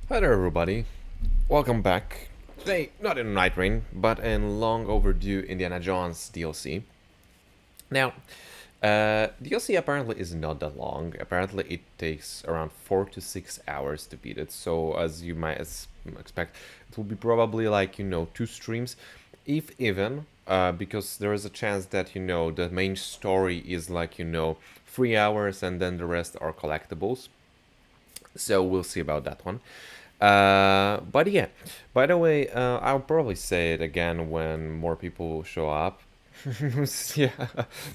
Hi there, everybody. Welcome back. Today, not in Night Rain, but in long overdue Indiana Jones DLC. Now, DLC apparently is not that long. Apparently, it takes around 4 to 6 hours to beat it. So, as you might expect, it will be probably like 2 streams, if even, because there is a chance that the main story is like 3 hours, and then the rest are collectibles. So we'll see about that one. But yeah, by the way, I'll probably say it again when more people show up. Yeah,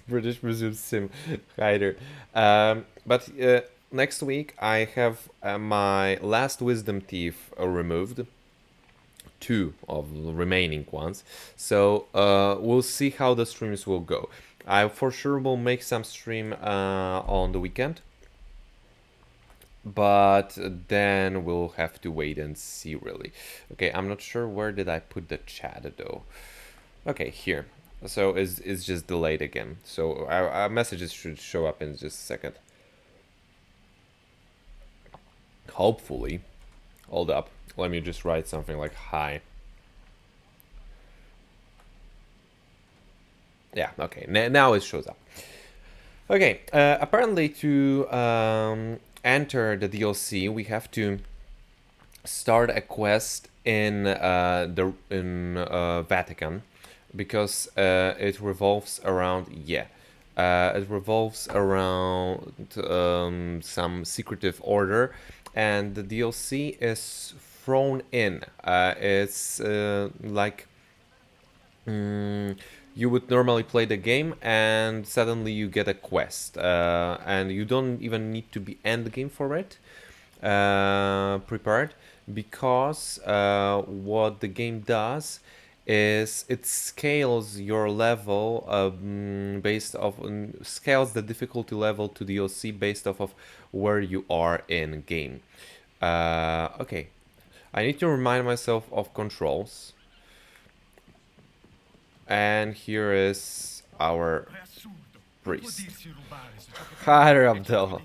British Museum Sim Hider. But next week I have my last Wisdom Teeth removed. Two of the remaining ones. So we'll see how the streams will go. I for sure will make some stream on the weekend, but then we'll have to wait and see, really. Okay, I'm not sure where did I put the chat though. Okay, here. So it's just delayed again, so our messages should show up in just a second, hopefully. Hold up, let me just write something like hi. Yeah, okay, now it shows up. Okay, apparently to enter the DLC we have to start a quest in the Vatican, because it revolves around some secretive order, and the DLC is thrown in. It's like you would normally play the game and suddenly you get a quest, and you don't even need to be end game for it prepared, because what the game does is it scales your level based off scales the difficulty level to DLC based off of where you are in game. Okay, I need to remind myself of controls, and here is our priest. Hi, Abdel.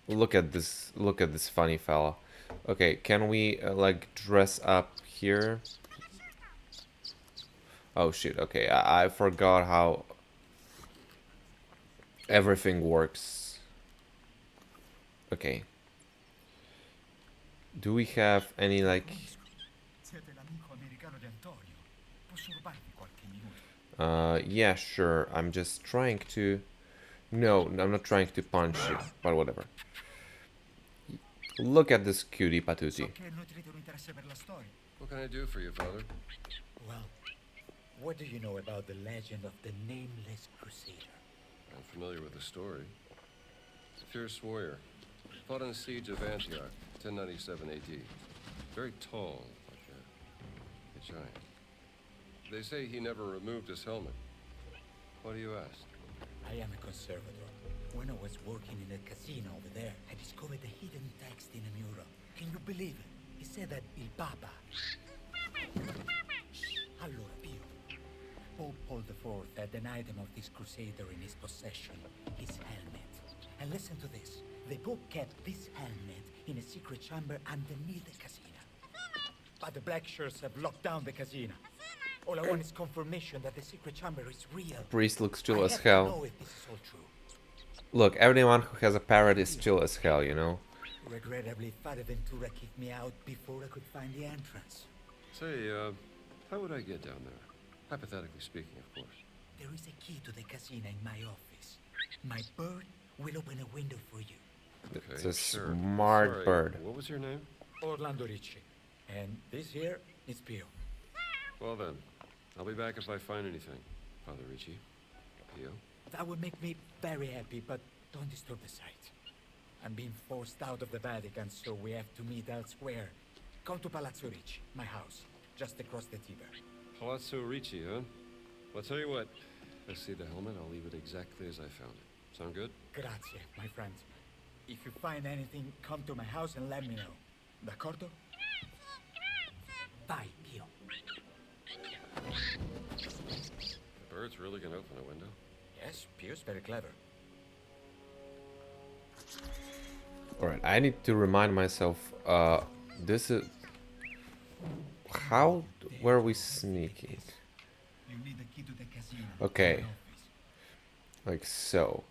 Look at this funny fella. Okay, can we like dress up here? Oh shit, okay, I forgot how everything works. Okay. Do we have any like yeah, sure. I'm just trying to No, I'm not trying to punch you, but whatever. Look at this cutie patootie. What can I do for you, Father? Well, what do you know about the legend of the Nameless Crusader? I'm familiar with the story. It's a fierce warrior. Fought in the siege of Antioch, 1097 AD. Very tall, like a giant. They say he never removed his helmet. Why do you ask? I am a conservator. When I was working in a casino over there, I discovered a hidden text in a mural. Can you believe it? It said that Il Papa... Allora, Pio. Pope Paul IV had an item of this crusader in his possession, his helmet. And listen to this. The Pope kept this helmet in a secret chamber underneath the casino. But the black shirts have locked down the casino. All I want is confirmation that the secret chamber is real. Priest looks chill I as have to hell. know if this is all true. Look, everyone who has a parrot is chill as hell, you know? Regrettably, Father Ventura kicked me out before I could find the entrance. Say, how would I get down there? Hypothetically speaking, of course. There is a key to the casino in my office. My bird will open a window for you. Okay, It's a sure. smart Sorry, bird. What was your name? Orlando Ricci. And this here is Pio. Well then, I'll be back if I find anything, Father Ricci. Pio? That would make me very happy, but don't disturb the site. I'm being forced out of the Vatican, so we have to meet elsewhere. Come to Palazzo Ricci, my house, just across the Tiber. Palazzo Ricci, huh? Well, I'll tell you what. If I see the helmet, I'll leave it exactly as I found it. Sound good? Grazie, my friend. If you find anything, come to my house and let me know. D'accordo? Vai, Pio. The bird's really gonna open a window? Yes, Pio's very clever. Alright, I need to remind myself, this is... How were we sneaking? You need the key to the casino. Okay. Like so.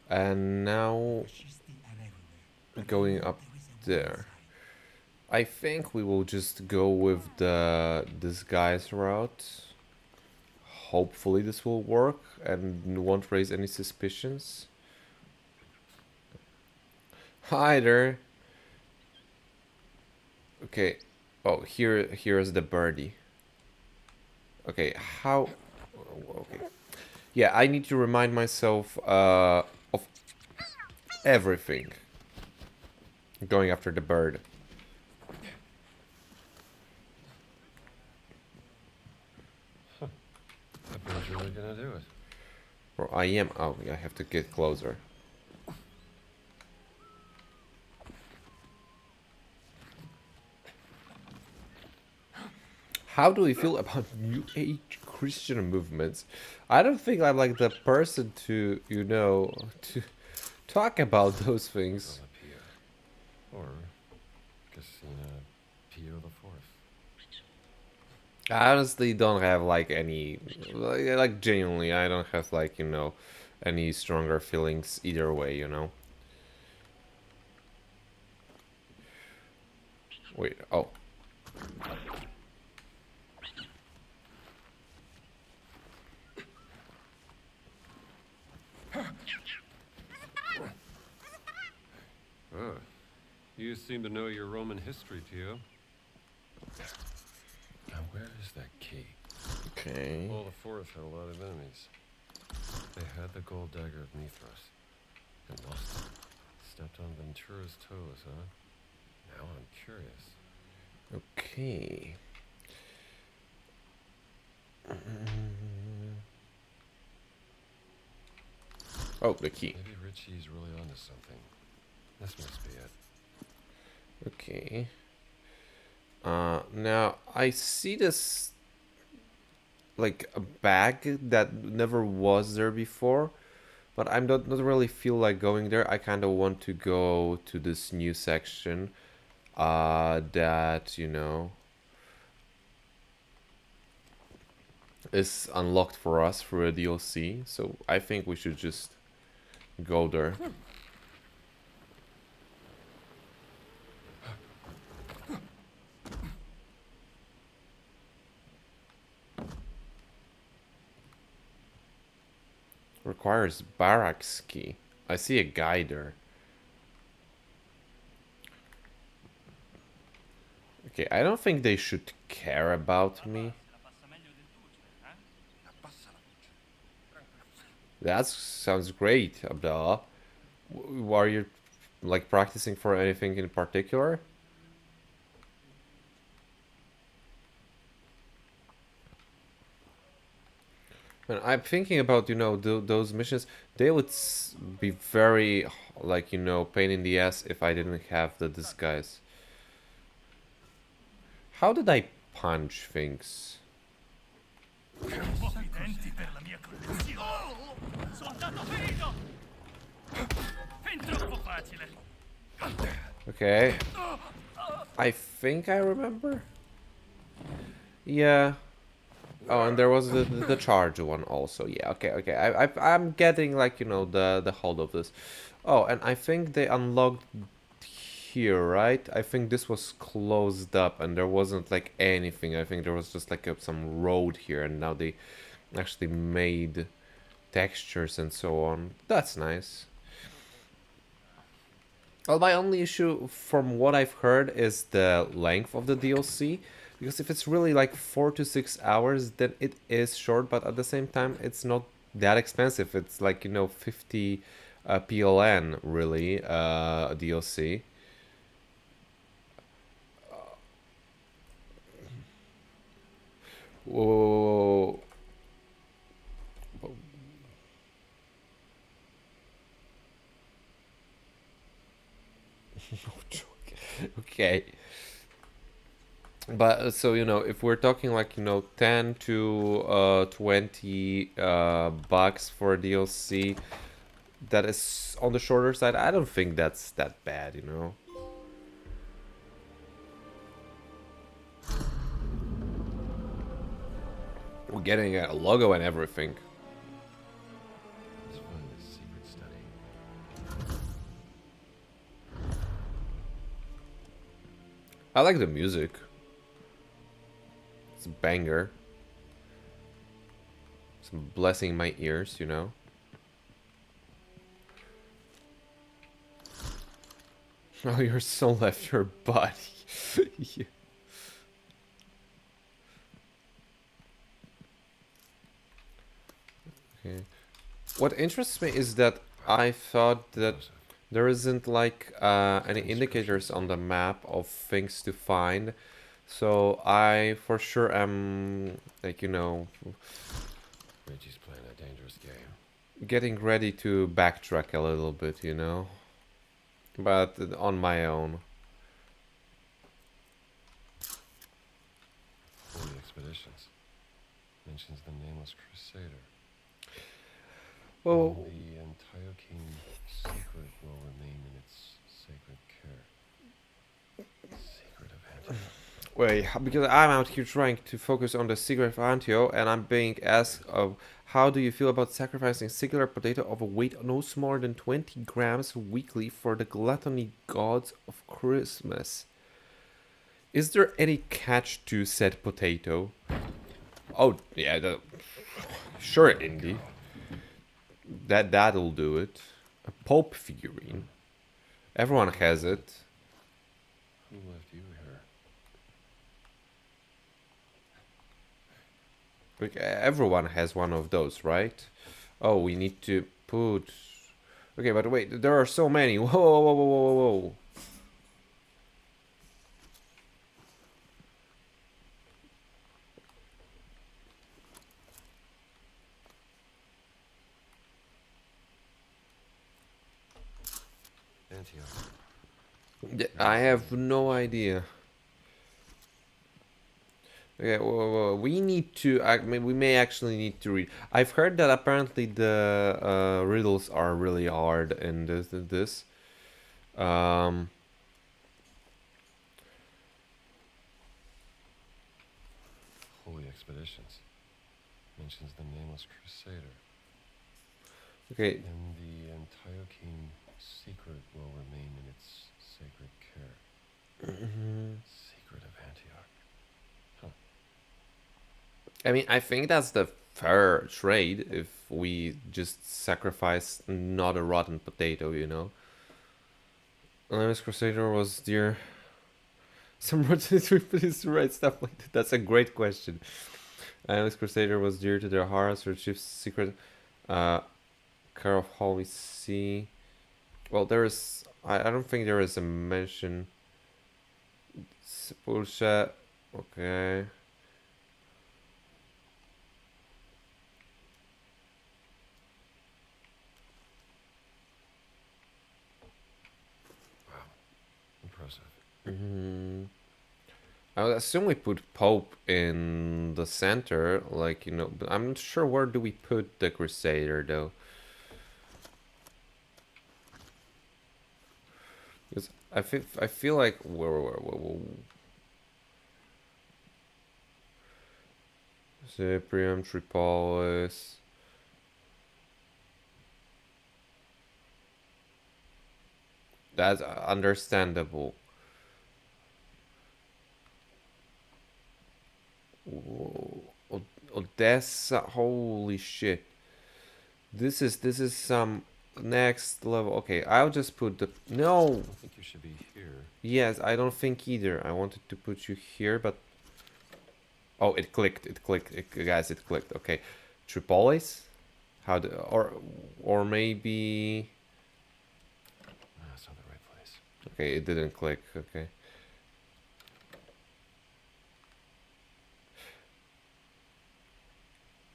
And now Electricity are everywhere. going up There is a way there. inside. I think we will just go with the disguise route. Hopefully this will work and won't raise any suspicions. Hi there. Okay. Oh, here's the birdie. Okay, how... Okay. Yeah, I need to remind myself of everything. Going after the bird. That bird's really gonna do it. Or I am... Oh, I have to get closer. How do we feel about New Age Christian movements? I don't think I'm like the person to, you know, to talk about those things. Pia. Or Casina Pio the Fourth. I honestly don't have like any, like genuinely, I don't have like, you know, any stronger feelings either way, you know. Wait, oh. Ah, you seem to know your Roman history, Pio. Now, where is that key? Okay. Paul the Fourth had a lot of enemies. They had the gold dagger of Mithras and lost it. Stepped on Ventura's toes, huh? Now I'm curious. Okay. Oh, the key. Maybe Richie's really onto something. This must be it. Okay. Now I see this like a bag that never was there before, but I don't really feel like going there. I kind of want to go to this new section that, you know, is unlocked for us through a DLC. So I think we should just go there. Requires barracks key. I see a guy there. Okay, I don't think they should care about me. That sounds great, Abdallah. Are you like practicing for anything in particular? And I'm thinking about, you know, those missions. They would be very, like, you know, pain in the ass if I didn't have the disguise. How did I punch things? Complimenti per la mia collezione. Soldato ferito! Fin troppo facile. Okay. I think I remember. Yeah. Oh, and there was the charge one also. Yeah, okay. I'm getting, like, you know, the hold of this. Oh, and I think they unlocked here, right? I think this was closed up and there wasn't like anything. I think there was just like some road here, and now they actually made textures and so on. That's nice. Well, my only issue from what I've heard is the length of the DLC. Because if it's really like 4 to 6 hours, then it is short, but at the same time, it's not that expensive. It's like, you know, 50 PLN, really, DLC. Whoa. No joke. Okay. But so, you know, if we're talking like, you know, 10 to 20 bucks for DLC, that is on the shorter side. I don't think that's that bad, you know. We're getting a logo and everything. Let's find this secret study. I like the music. It's a banger. Some blessing my ears, you know. Oh, your soul left your body. Yeah. Okay. What interests me is that I thought that there isn't like any indicators on the map of things to find. So I for sure am like, you know, Reggie's playing a dangerous game. getting ready to backtrack a little bit, you know. But on my own. Holy Expeditions mentions the Nameless Crusader. Well, And the Antiochene secret will remain in its sacred care. Secret of Antioch. wait, because I'm out here trying to focus on the secret of Antio, and I'm being asked of how do you feel about sacrificing singular potato of a weight no smaller than 20 grams weekly for the gluttony gods of Christmas? Is there any catch to said potato? Oh, yeah, sure, Indy. That'll do it. A Pope figurine. Everyone has it. Who left you here? Like everyone has one of those, right? Oh, we need to put. Okay, but wait, there are so many. Whoa, whoa, whoa, whoa, whoa, whoa. Antioch. I have no idea. Okay, well, we need to. We may actually need to read. I've heard that apparently the riddles are really hard in this. Um, Holy Expeditions mentions the Nameless Crusader. okay, And the Antiochene secret will remain in its sacred care. Secret of Antioch. I mean, I think that's the fair trade if we just sacrifice not a rotten potato, you know. Anonymous Crusader was dear. Some rottenness replaces the right stuff like that. That's a great question. Anonymous Crusader was dear to their hearts. Her chief's secret care of Holy See. Well, there is. I don't think there is a mention. Sepulcha. Okay. Wow. Impressive. I would assume we put Pope in the center, like, you know, but I'm not sure where do we put the Crusader, though. Because I feel like, where. Cyprium, Tripolis. That's understandable. Whoa. Odessa, holy shit. This is some next level. Okay, I'll just put the no. I think you should be here. Yes, I don't think either. I wanted to put you here, but oh, it clicked. Guys, it clicked. Okay, Tripolis. How do or maybe That's not the right place. okay, it didn't click. Okay.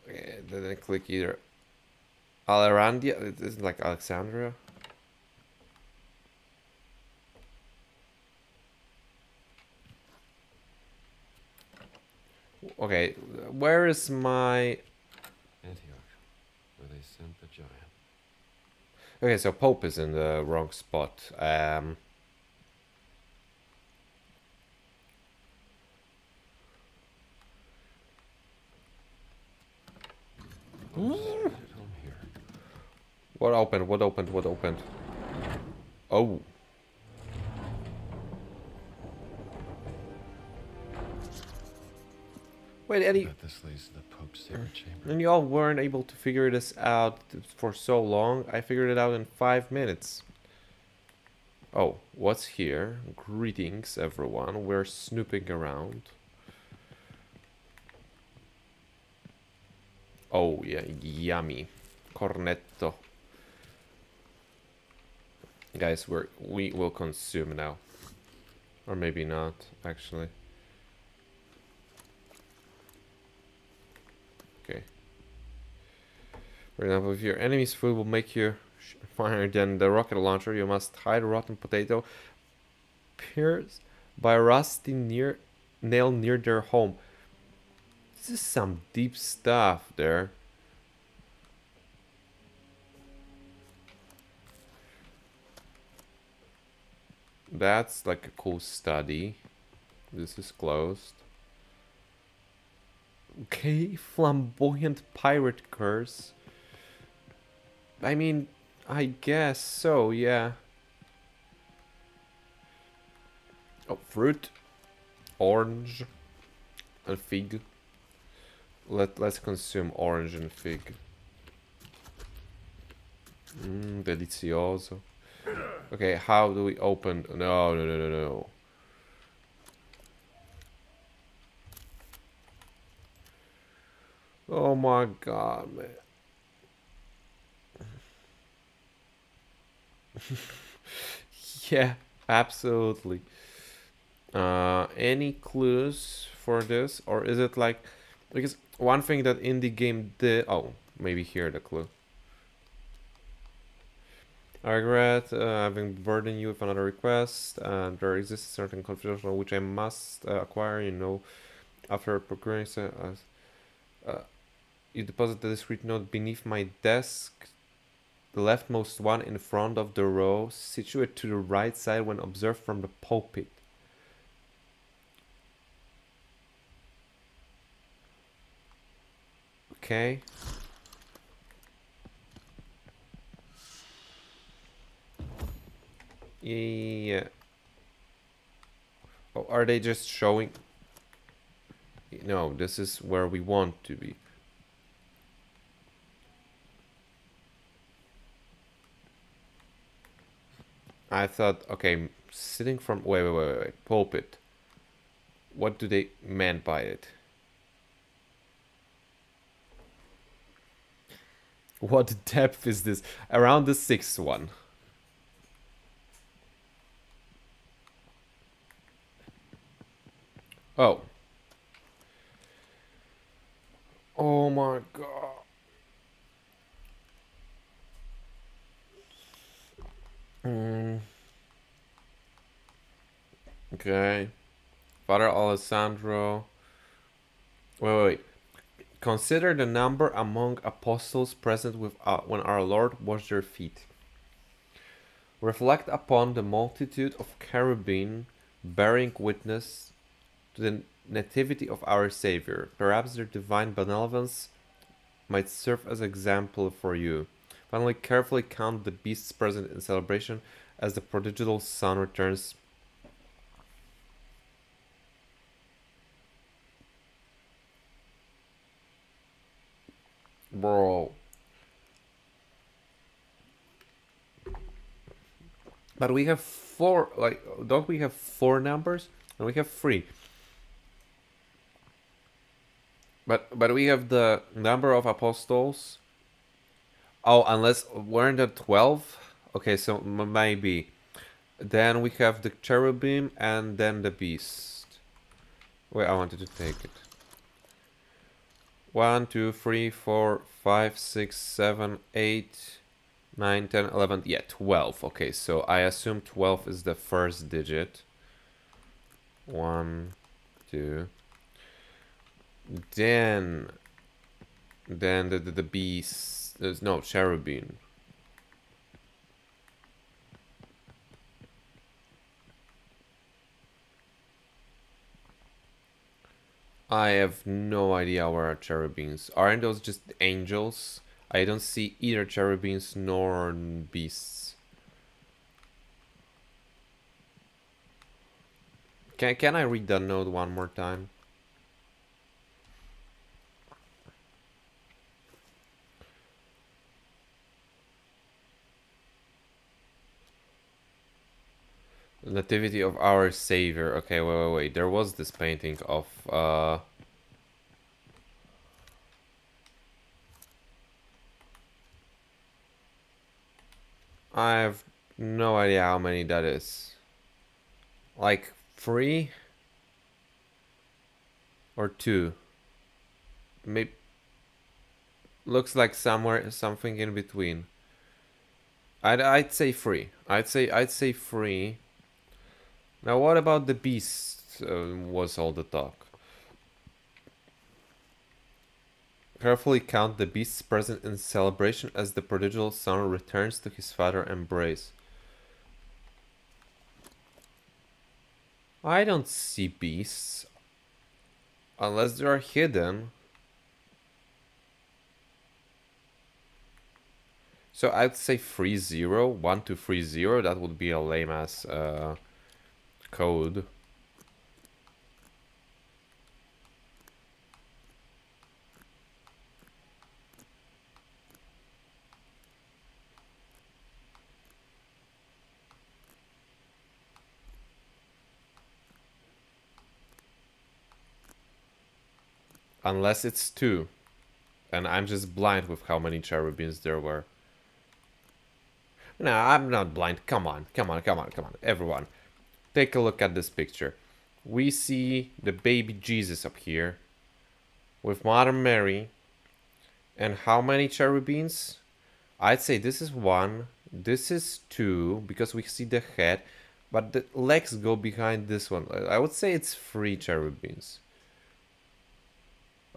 It didn't click either. Alarandia? It isn't like Alexandria? Okay, where is my... Antioch, where they sent the giant. Okay, so Pope is in the wrong spot. Right at home here. What opened? What opened? What opened? Oh. Wait, I Eddie, bet this leads to the Pope's secret chamber. and y'all weren't able to figure this out for so long. I figured it out in 5 minutes. Oh, what's here? Greetings, everyone. We're snooping around. Oh, yeah, yummy. Cornetto. Guys, we will consume now. Or maybe not, actually. Okay. For example, if your enemy's food will make you fire than the rocket launcher, you must hide a rotten potato pierced by a rusty nail near their home. This is some deep stuff there. That's like a cool study. This is closed. Okay, flamboyant pirate curse. I mean, I guess so, yeah. Oh, fruit, orange, and fig. Let's consume orange and fig. Delicioso. Okay, how do we open? No, no, no, no, no. Oh my god, man. Yeah, absolutely. Any clues for this? Or is it like... Because one thing that indie game did... Oh, maybe here the clue. I regret having burdened you with another request. There exists a certain confidential which I must acquire, you know, after procuring you deposit the discreet note beneath my desk, the leftmost one in front of the row, situated to the right side when observed from the pulpit. Okay. Yeah. Oh, are they just showing? No, this is where we want to be. I thought, okay, sitting from... Wait. Pulpit. What do they meant by it? What depth is this? Around the 6th one. Oh. Oh my god. Okay. Father Alessandro. Wait. Consider the number among apostles present with when our Lord washed their feet. Reflect upon the multitude of cherubim bearing witness to the nativity of our Savior. Perhaps their divine benevolence might serve as example for you. Finally, carefully count the beasts present in celebration as the prodigal son returns. Bro. But we have 4, like, don't we have 4 numbers? And we have 3. But we have the number of apostles. Oh, unless we're at 12? Okay, so maybe. Then we have the cherubim and then the beast. Wait, I wanted to take it. 1, 2, 3, 4, 5, 6, 7, 8, 9, 10, 11. Yeah, 12. Okay, so I assume 12 is the first digit. 1, 2. Then the beast. There's no cherubim. I have no idea where are cherubins. Aren't those just angels? I don't see either cherubins nor beasts. Can I read that note one more time? Nativity of our Savior. Okay, wait. There was this painting of I have no idea how many that is. Like 3 or 2. Maybe looks like something in between. I'd say 3. I'd say 3. Now what about the beast? Was all the talk. Carefully count the beasts present in celebration as the prodigal son returns to his father's embrace. I don't see beasts. Unless they are hidden. So I'd say 3-0, 1-2-3-0. That would be a lame ass code. Unless it's 2. And I'm just blind with how many cherubins there were. No, I'm not blind. Come on. Everyone, take a look at this picture. We see the baby Jesus up here with Mother Mary. And how many cherubins? I'd say this is 1. This is 2 because we see the head. But the legs go behind this one. I would say it's 3 cherubins.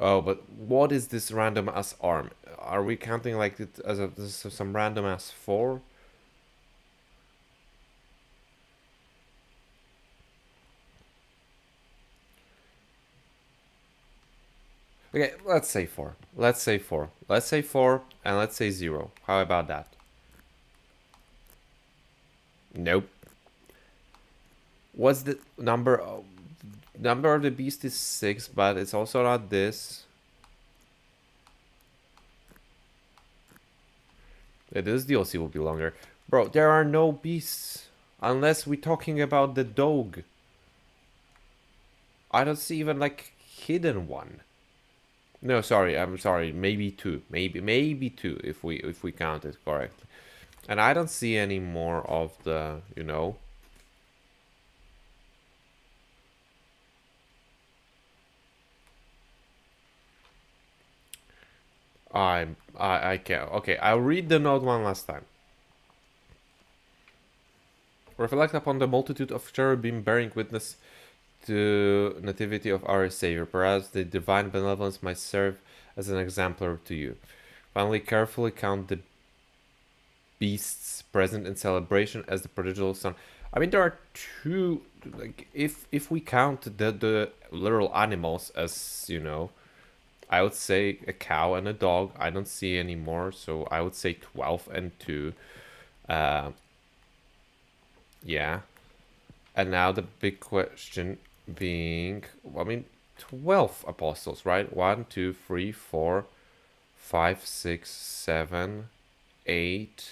Oh, but what is this random ass arm? Are we counting like it as some random ass 4? Okay, let's say 4. Let's say 4. Let's say 4 and let's say 0. How about that? Nope. What's the number? Number of the beast is 6, but it's also not this. Yeah, this DLC will be longer. Bro, there are no beasts. Unless we're talking about the dog. I don't see even like hidden one. No, sorry, I'm sorry. Maybe 2. Maybe 2 if we count it correctly. And I don't see any more of the, you know. I can't. Okay, I'll read the note one last time. Reflect upon the multitude of cherubim bearing witness to nativity of our Savior. Perhaps the divine benevolence might serve as an exemplar to you. Finally, carefully count the beasts present in celebration as the prodigal son. I mean, there are 2. Like, if we count the literal animals as, you know, I would say a cow and a dog. I don't see any more, so I would say 12 and 2. Yeah. And now the big question being, I mean, 12 apostles, right? 1, 2, 3, 4, 5, 6, 7, 8,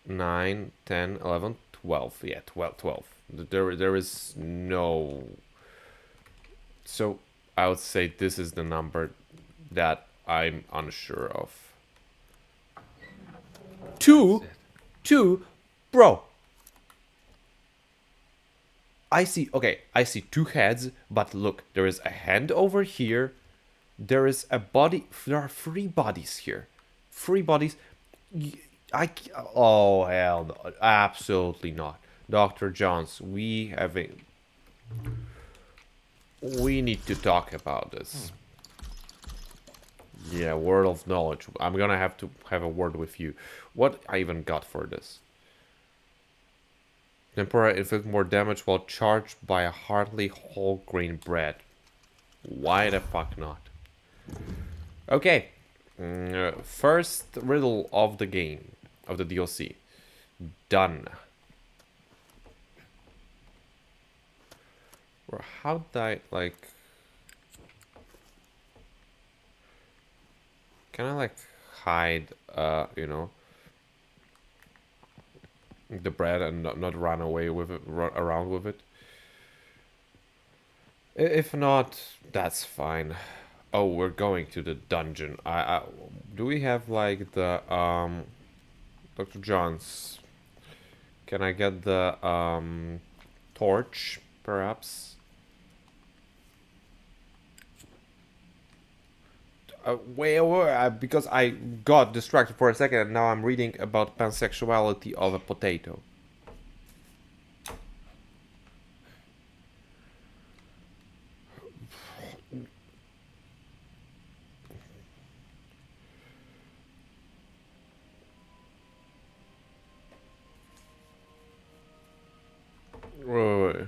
9, 10, 11, 12. Yeah, 12. There is no... So I would say this is the number that I'm unsure of. 2? Bro. I see 2 heads, but look, there is a hand over here. There is a body. There are 3 bodies here. 3 bodies. Oh, hell no. Absolutely not. Dr. Johns, we need to talk about this. Yeah, word of knowledge. I'm gonna have to have a word with you. What I even got for this? Tempura inflict more damage while charged by a hearty whole grain bread. Why the fuck not? Okay. First riddle of the game, of the DLC. Done. Or how did I, like... Can I, like, hide, you know, the bread and not run away with it, run around with it? If not, that's fine. Oh, we're going to the dungeon. Do we have, like, the, Dr. John's... Can I get the, torch, perhaps? Because I got distracted for a second and now I'm reading about pansexuality of a potato. Wait.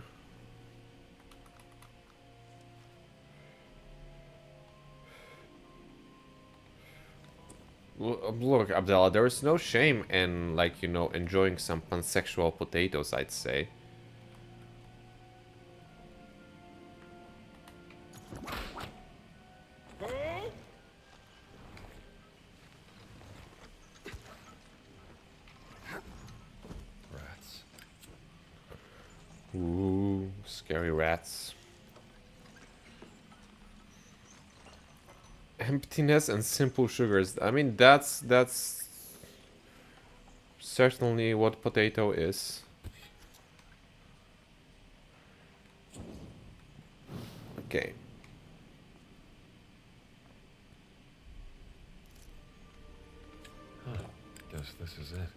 Look, Abdallah, there is no shame in, like, you know, enjoying some pansexual potatoes, I'd say. Rats. Ooh, scary rats. Emptiness and simple sugars. I mean, that's certainly what potato is. Okay. Huh. Guess this is it.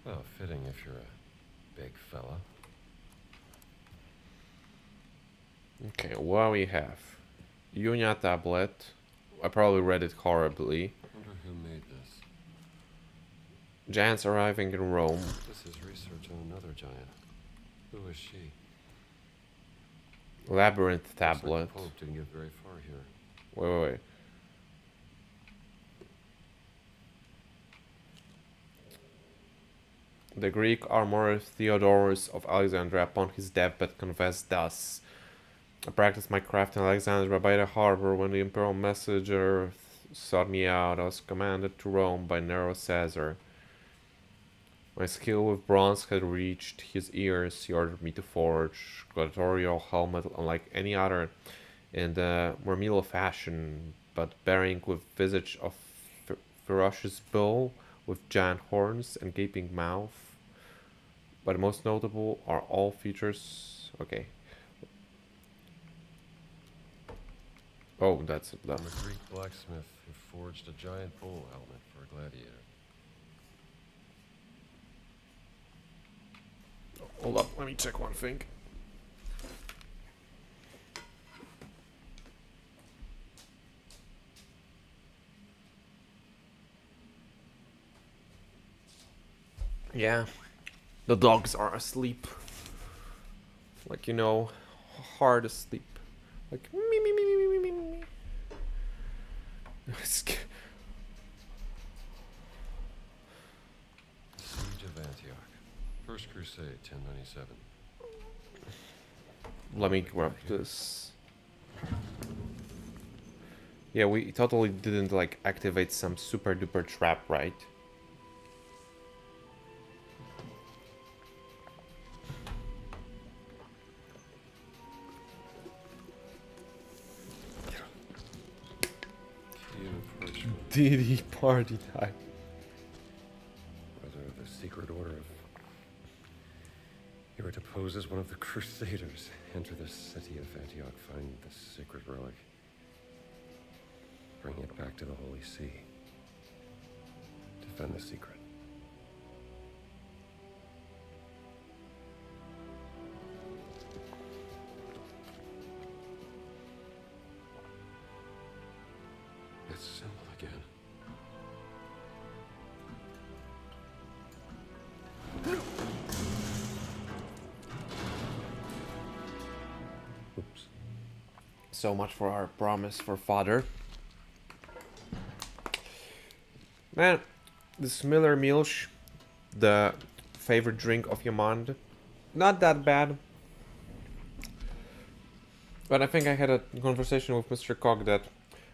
Well, fitting if you're a big fella. Okay, what we have? Yunya tablet. I probably read it horribly. Wonder who made this. Giants arriving in Rome. This is research on another giant. Who is she? Labyrinth Looks tablet. like the Pope didn't get very far here. Wait. The Greek armorer Theodorus of Alexandria upon his deathbed confessed thus. I practiced my craft in Alexandria by the harbor when the imperial messenger sought me out. I was commanded to Rome by Nero Caesar. My skill with bronze had reached his ears. He ordered me to forge gladiatorial helmet unlike any other in the Mermilo fashion, but bearing with visage of ferocious bull with giant horns and gaping mouth. But most notable are all features. Okay. Oh, that's I'm a Greek blacksmith who forged a giant bull helmet for a gladiator. Hold up, let me check one thing. Yeah, the dogs are asleep. Like, you know, hard asleep. Like, me, me, me, me, me, me, me. Siege of Antioch. First Crusade, 1097. Let me grab this. Yeah, we totally didn't, like, activate some super duper trap, right? Key and parchment. Did he party die? Whether the secret order of... You were to pose as one of the Crusaders. Enter the city of Antioch, find the sacred relic. Bring it back to the Holy See. Defend the secret. It's simple again. so much for our promise for father. Man, this Miller Milch, the favorite drink of Yamand, not that bad. But I think I had a conversation with Mr. Cog that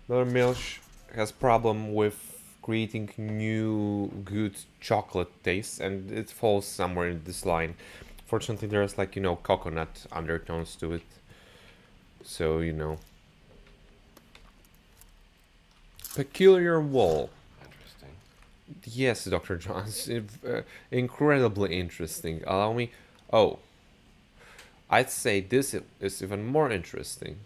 Miller Milch has problem with creating new good chocolate tastes, and it falls somewhere in this line. Fortunately, there's like, you know, coconut undertones to it. So, you know. Peculiar wall. Interesting. Yes, Dr. Johns. Incredibly interesting. Allow me. Oh. I'd say this is even more interesting.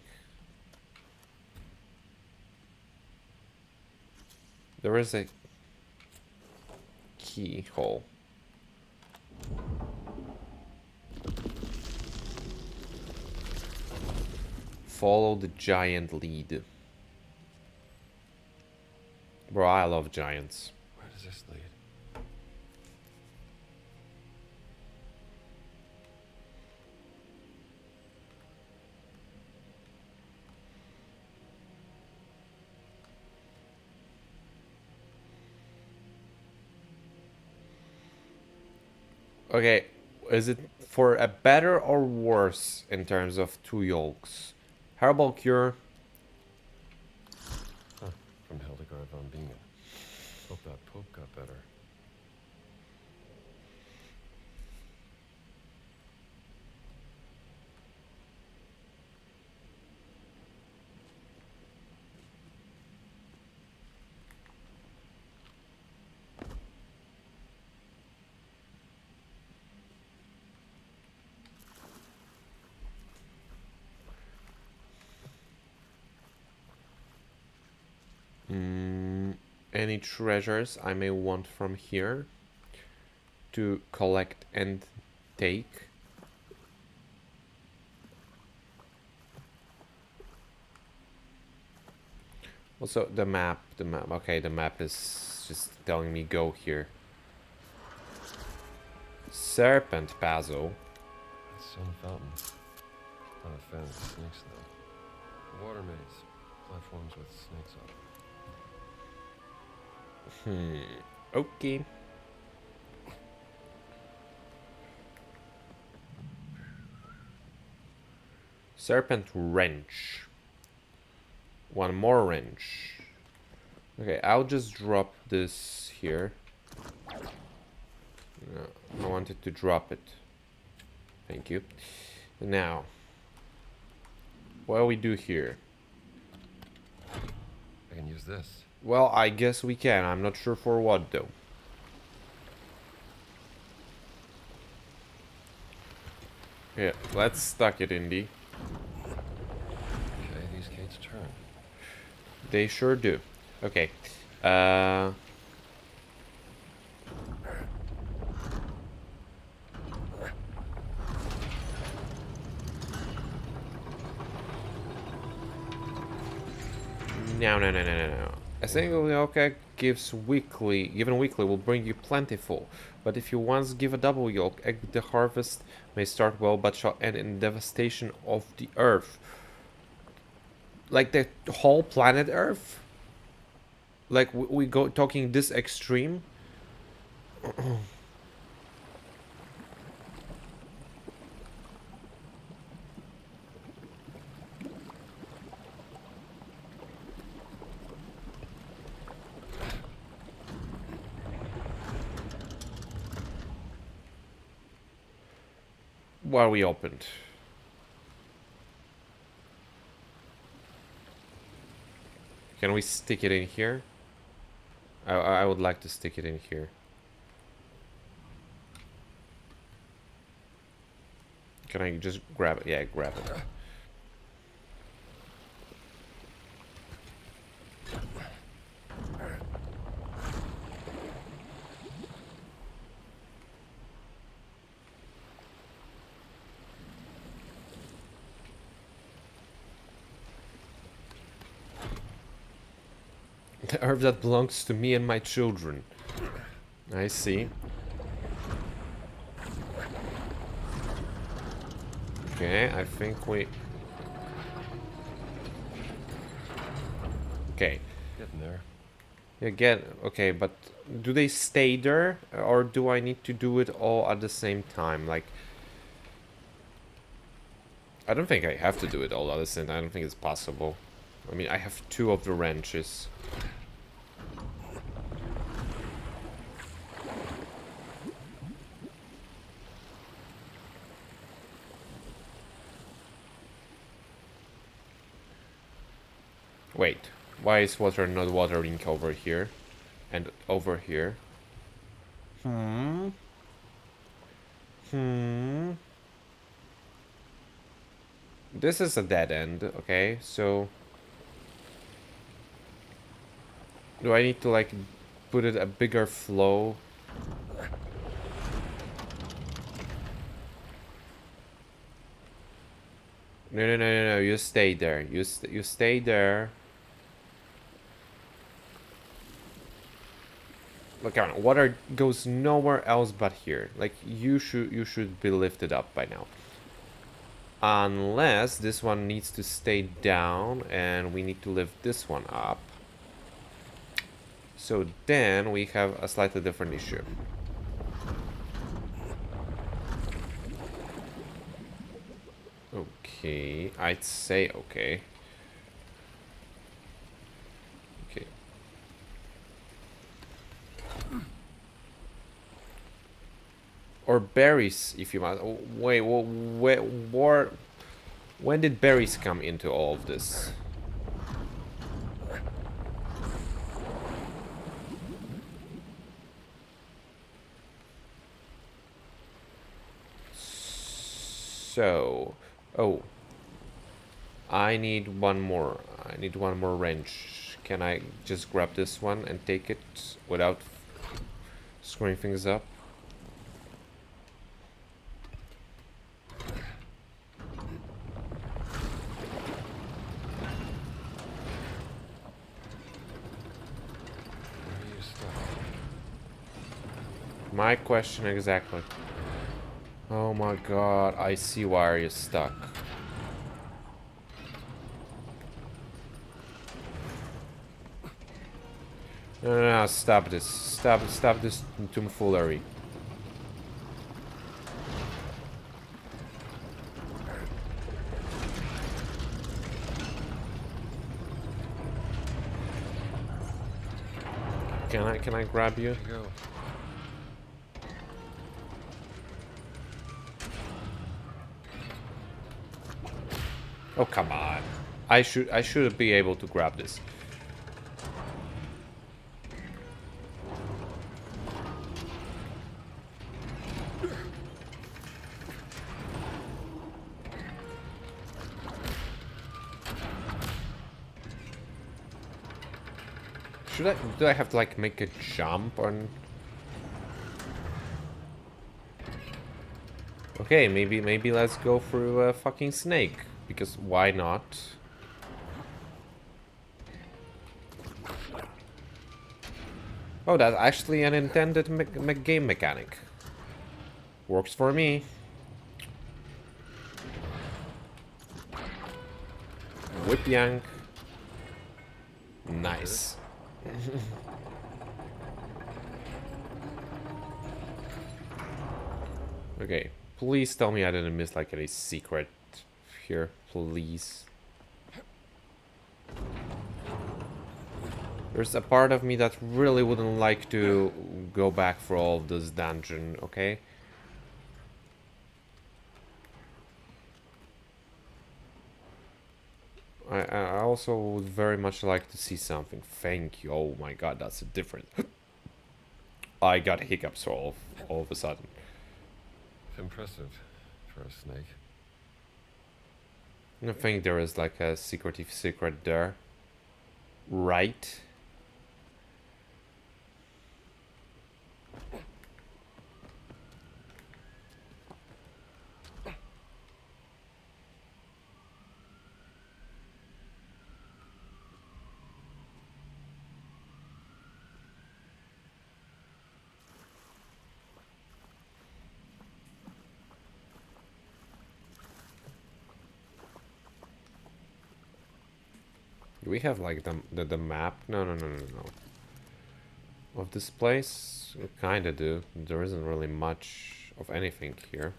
There is a keyhole. Follow the giant lead. Bro, I love giants. Where does this lead? Okay, is it for a better or worse in terms of two yolks? Herbal cure. Huh. From Hildegard von Bingen. Hope that Pope got better. Any treasures I may want from here to collect and take. Also, the map. Okay, the map is just telling me go here. Serpent Pazo. That sun fountain. Not a fan of the snakes, though. A water maze. Platforms with snakes on. Okay. Serpent wrench. One more wrench. Okay, I'll just drop this here. No, I wanted to drop it. Thank you. Now, what do we do here? I can use this. Well, I guess we can. I'm not sure for what, though. Yeah, let's stuck it, Indy. Okay, these gates turn. They sure do. Okay. No. A single yolk gives given weekly will bring you plentiful. But if you once give a double yolk egg, the harvest may start well but shall end in devastation of the earth. Like the whole planet Earth? Like we go talking this extreme? Well, we opened. Can we stick it in here? I would like to stick it in here. Can I just grab it? Yeah, grab it. The herb that belongs to me and my children. I see. Okay, I think we... Okay. Getting there. Again, okay, but do they stay there, or do I need to do it all at the same time? Like, I don't think I have to do it all at the same time. I don't think it's possible. I mean, I have 2 of the wrenches. Wait, why is water not watering over here? And over here? This is a dead end, okay? So... do I need to, like, put it a bigger flow? No, you stay there. You stay there. Look, on, water goes nowhere else but here. Like, you should be lifted up by now. Unless this one needs to stay down and we need to lift this one up. So then we have a slightly different issue. Okay, I'd say okay. Okay. Or berries, if you must. Wait, when did berries come into all of this? So, oh, I need one more. I need one more wrench. Can I just grab this one and take it without screwing things up? Where are you stuck? My question exactly. Oh my god, I see why you're stuck. No, stop this. Stop this tomfoolery. Can I grab you? Here you go. Oh, come on. I should be able to grab this. Do I have to like make a jump on? Okay, maybe let's go through a fucking snake, because why not? Oh, that's actually an intended game mechanic. Works for me. Whip yank. Nice. Okay, please tell me I didn't miss like any secret here, please. There's a part of me that really wouldn't like to go back for all of this dungeon, okay? I also would very much like to see something. Thank you. Oh my god, that's a different. I got hiccups all of a sudden. Impressive for a snake. I think there is like a secretive secret there. Right? Do we have like the map? No, no, no, no, no. Of this place? We kinda do. There isn't really much of anything here.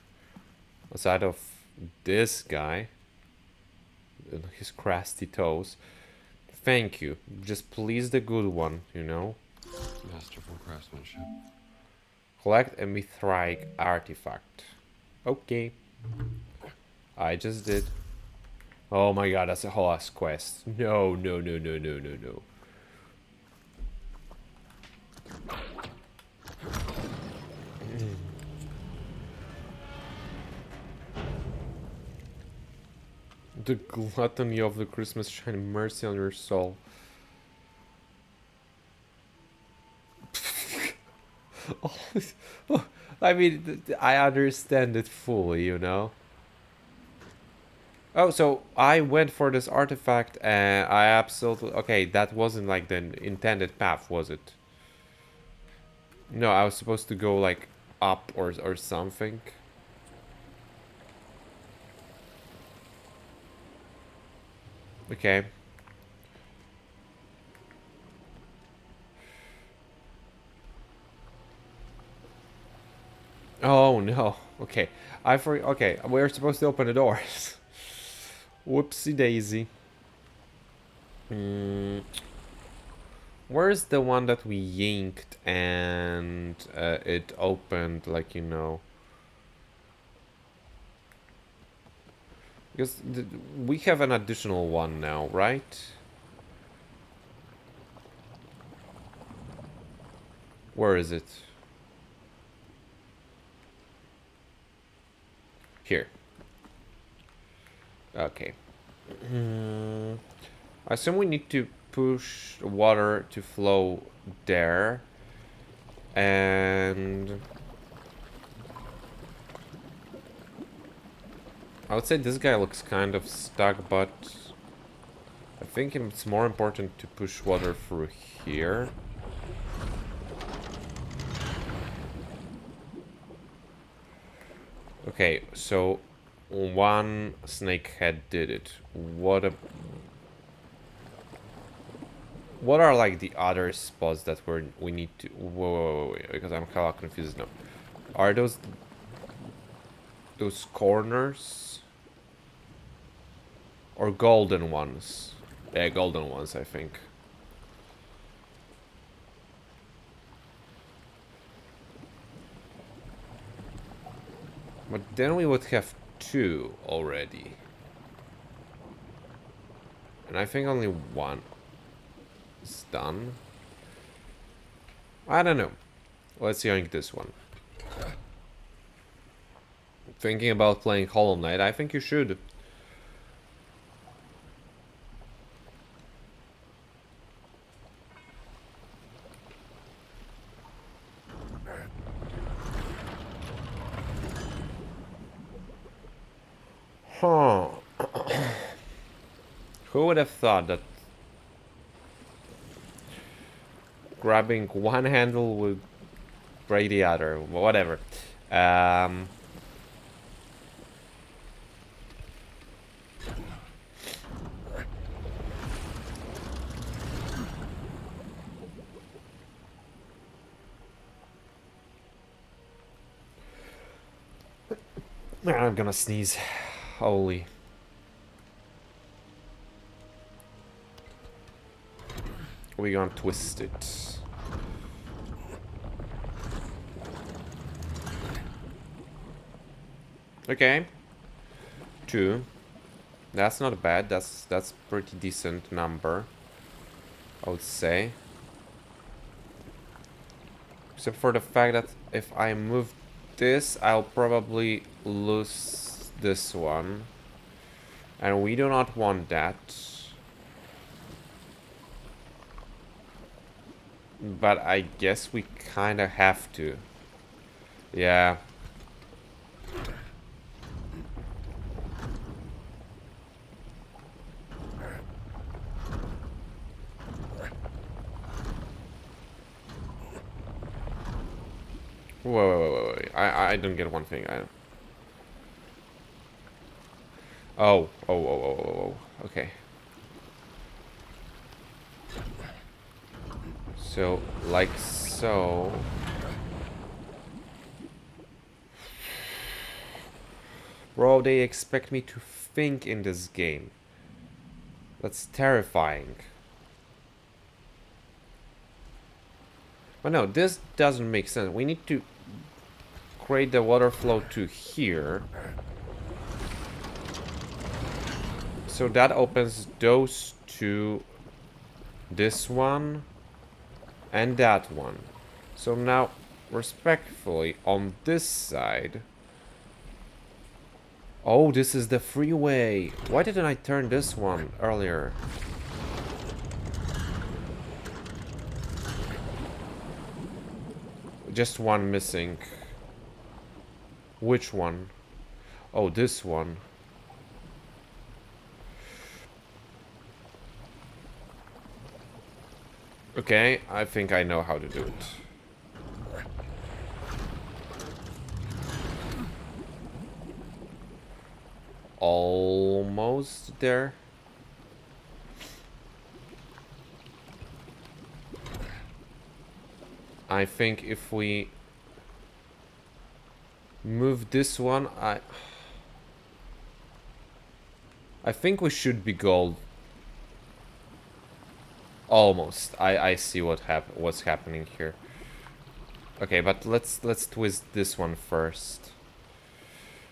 Aside of this guy. And his crusty toes. Thank you. Just please the good one, you know? Masterful craftsmanship. Collect a mithraic artifact. Okay. I just did. Oh my god, that's a whole ass quest. No, no, no, no, no, no, no. The gluttony of the Christmas shine mercy on your soul. I mean, I understand it fully, you know. Oh, so I went for this artifact and I absolutely... Okay, that wasn't like the intended path, was it? No, I was supposed to go like up or something. Okay. Oh no. Okay. Okay, we're supposed to open the doors. Whoopsie daisy. Where's the one that we yanked and it opened, like, you know? Because we have an additional one now, right? Where is it? Here. Okay. I assume we need to push water to flow there. And I would say this guy looks kind of stuck, but I think it's more important to push water through here. Okay, so one snakehead did it. What are like the other spots that we need to... Whoa, wait, because I'm kind of confused now. Are those corners? Or golden ones? Yeah, golden ones, I think. But then we would have two already. And I think only one is done. I don't know. Let's yank this one. Thinking about playing Hollow Knight, I think you should. Huh. Who would have thought that grabbing one handle would break the other? Whatever. I'm gonna sneeze. Holy. We're gonna twist it. Okay. 2. That's not bad. That's pretty decent number, I would say. Except for the fact that if I move this, I'll probably lose this one. And we do not want that. But I guess we kind of have to. Yeah. Wait. I don't get one thing. Oh. Okay. So, like so. Bro, they expect me to think in this game. That's terrifying. But no, this doesn't make sense. We need to create the water flow to here. So that opens those two, this one, and that one. So now, respectfully, on this side... Oh, this is the freeway. Why didn't I turn this one earlier? Just one missing. Which one? Oh, this one. Okay, I think I know how to do it. Almost there. I think if we move this one, I think we should be gold. Almost. I see what's happening here. Okay, but let's twist this one first.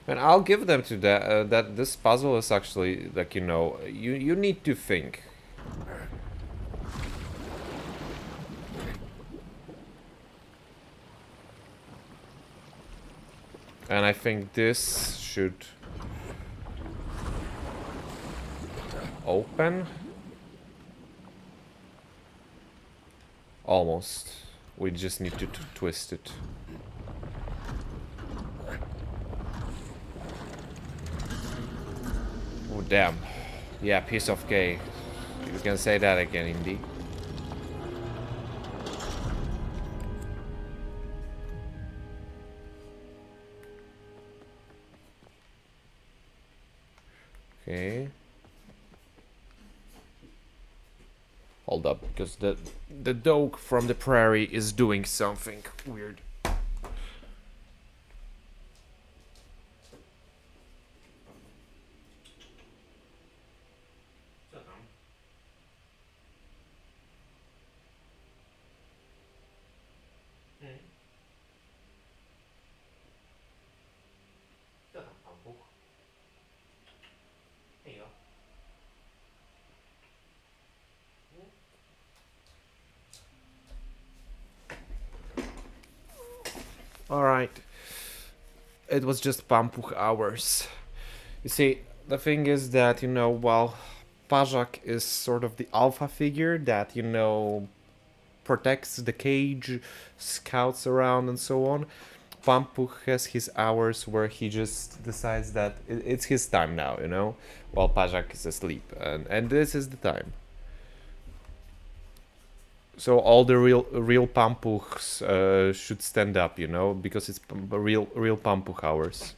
And I'll give them to that. That this puzzle is actually like, you know, you need to think. And I think this should open. Almost. We just need to twist it. Oh, damn. Yeah, piece of cake. You can say that again, indeed. Okay. Hold up, because the dog from the prairie is doing something weird. Alright. It was just Pampuch hours. You see, the thing is that, you know, while Pajak is sort of the alpha figure that, you know, protects the cage, scouts around and so on, Pampuch has his hours where he just decides that it's his time now, you know, while Pajak is asleep. And this is the time. So all the real Pampuchs should stand up, you know, because it's real Pampuch hours.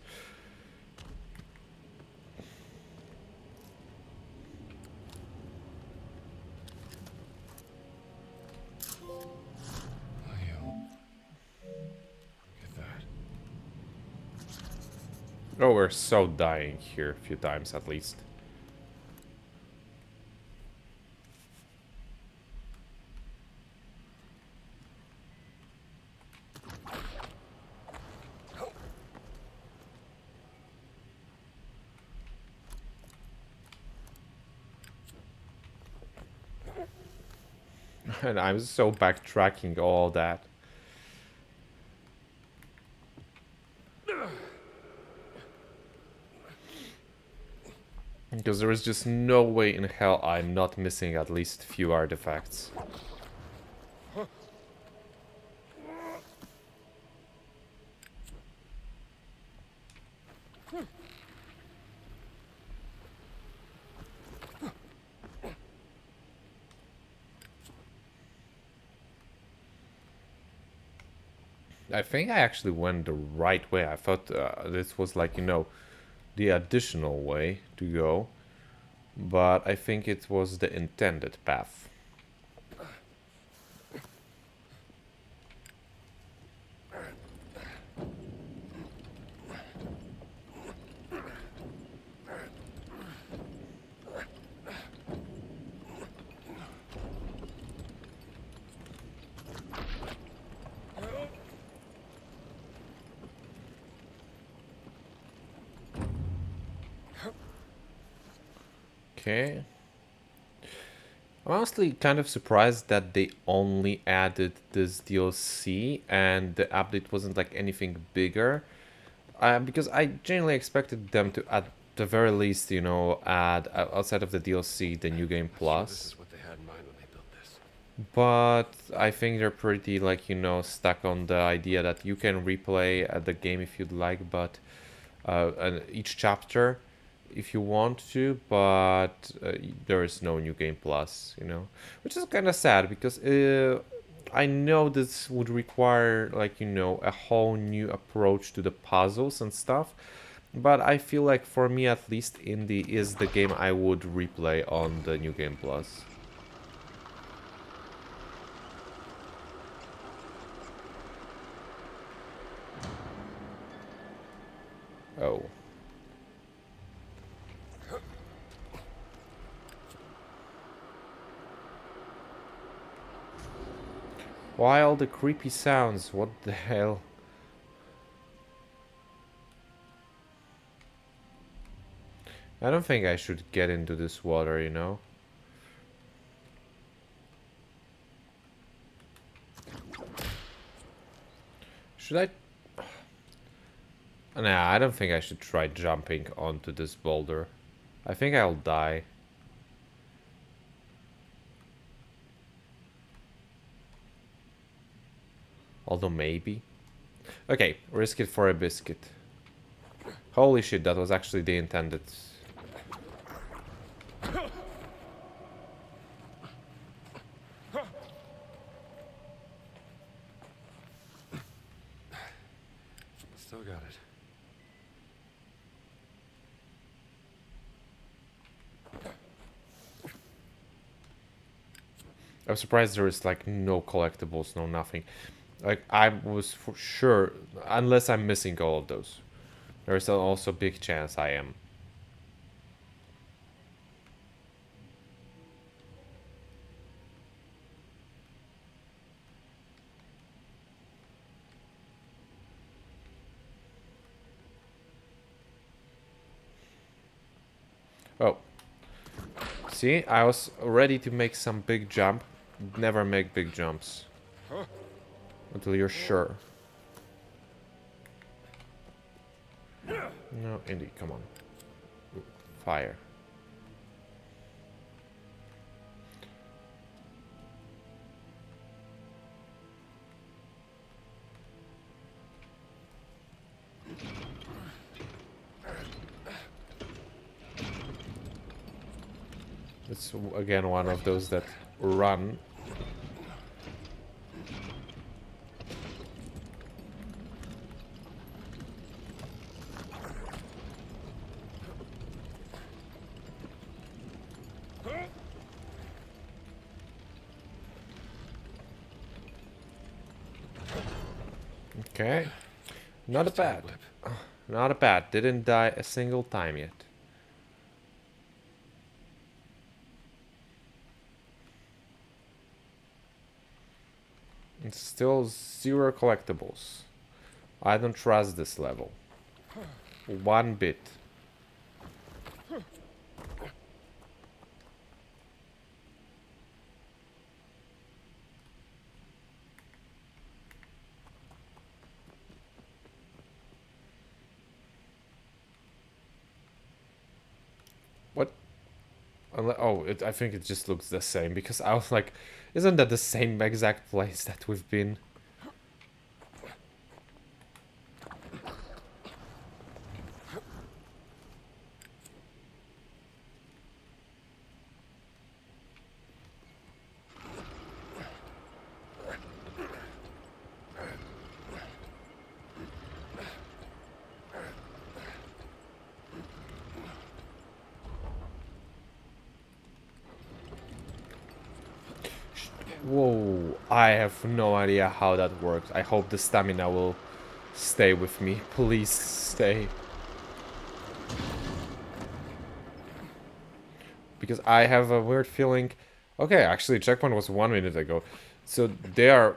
Oh, we're so dying here a few times at least. And I'm so backtracking all that. Because there is just no way in hell I'm not missing at least few artifacts. I think I actually went the right way. I thought this was like, you know, the additional way to go. But I think it was the intended path. Okay. I'm honestly kind of surprised that they only added this DLC and the update wasn't like anything bigger. Because I genuinely expected them to, at the very least, you know, add outside of the DLC, the New Game Sure this Plus. is what they had in mind when they built this. But I think they're pretty, like, you know, stuck on the idea that you can replay the game if you'd like, but and each chapter if you want to, but there is no New Game Plus, you know, which is kind of sad because I know this would require, like, you know, a whole new approach to the puzzles and stuff, but I feel like for me at least, Indie is the game I would replay on the New Game Plus. Oh. Why all the creepy sounds? What the hell? I don't think I should get into this water, you know? Should I? Nah, I don't think I should try jumping onto this boulder. I think I'll die. Although maybe. Okay, risk it for a biscuit. Holy shit, that was actually the intended. Still got it. I'm surprised there is like no collectibles, no nothing. Like I was for sure, unless I'm missing all of those. There's also a big chance I am. Oh. See, I was ready to make some big jump. Never make big jumps. Until you're sure. No, Indy, come on. Fire. It's again one of those that run. Okay. Not a bad. Not a bad. Didn't die a single time yet. It's still 0 collectibles. I don't trust this level. One bit. What? Oh, I think it just looks the same because I was like, isn't that the same exact place that we've been? Whoa, I have no idea how that works. I hope the stamina will stay with me. Please stay. Because I have a weird feeling... Okay, actually, checkpoint was 1 minute ago. So they are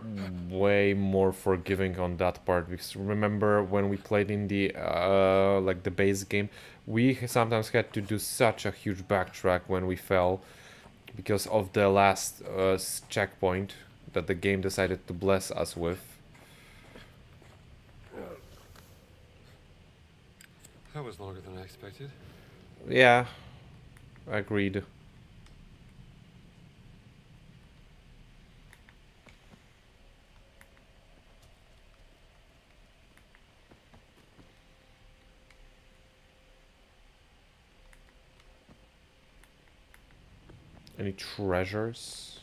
way more forgiving on that part, because remember when we played in the like the base game, we sometimes had to do such a huge backtrack when we fell because of the last checkpoint that the game decided to bless us with. That was longer than I expected. Yeah, agreed. Any treasures?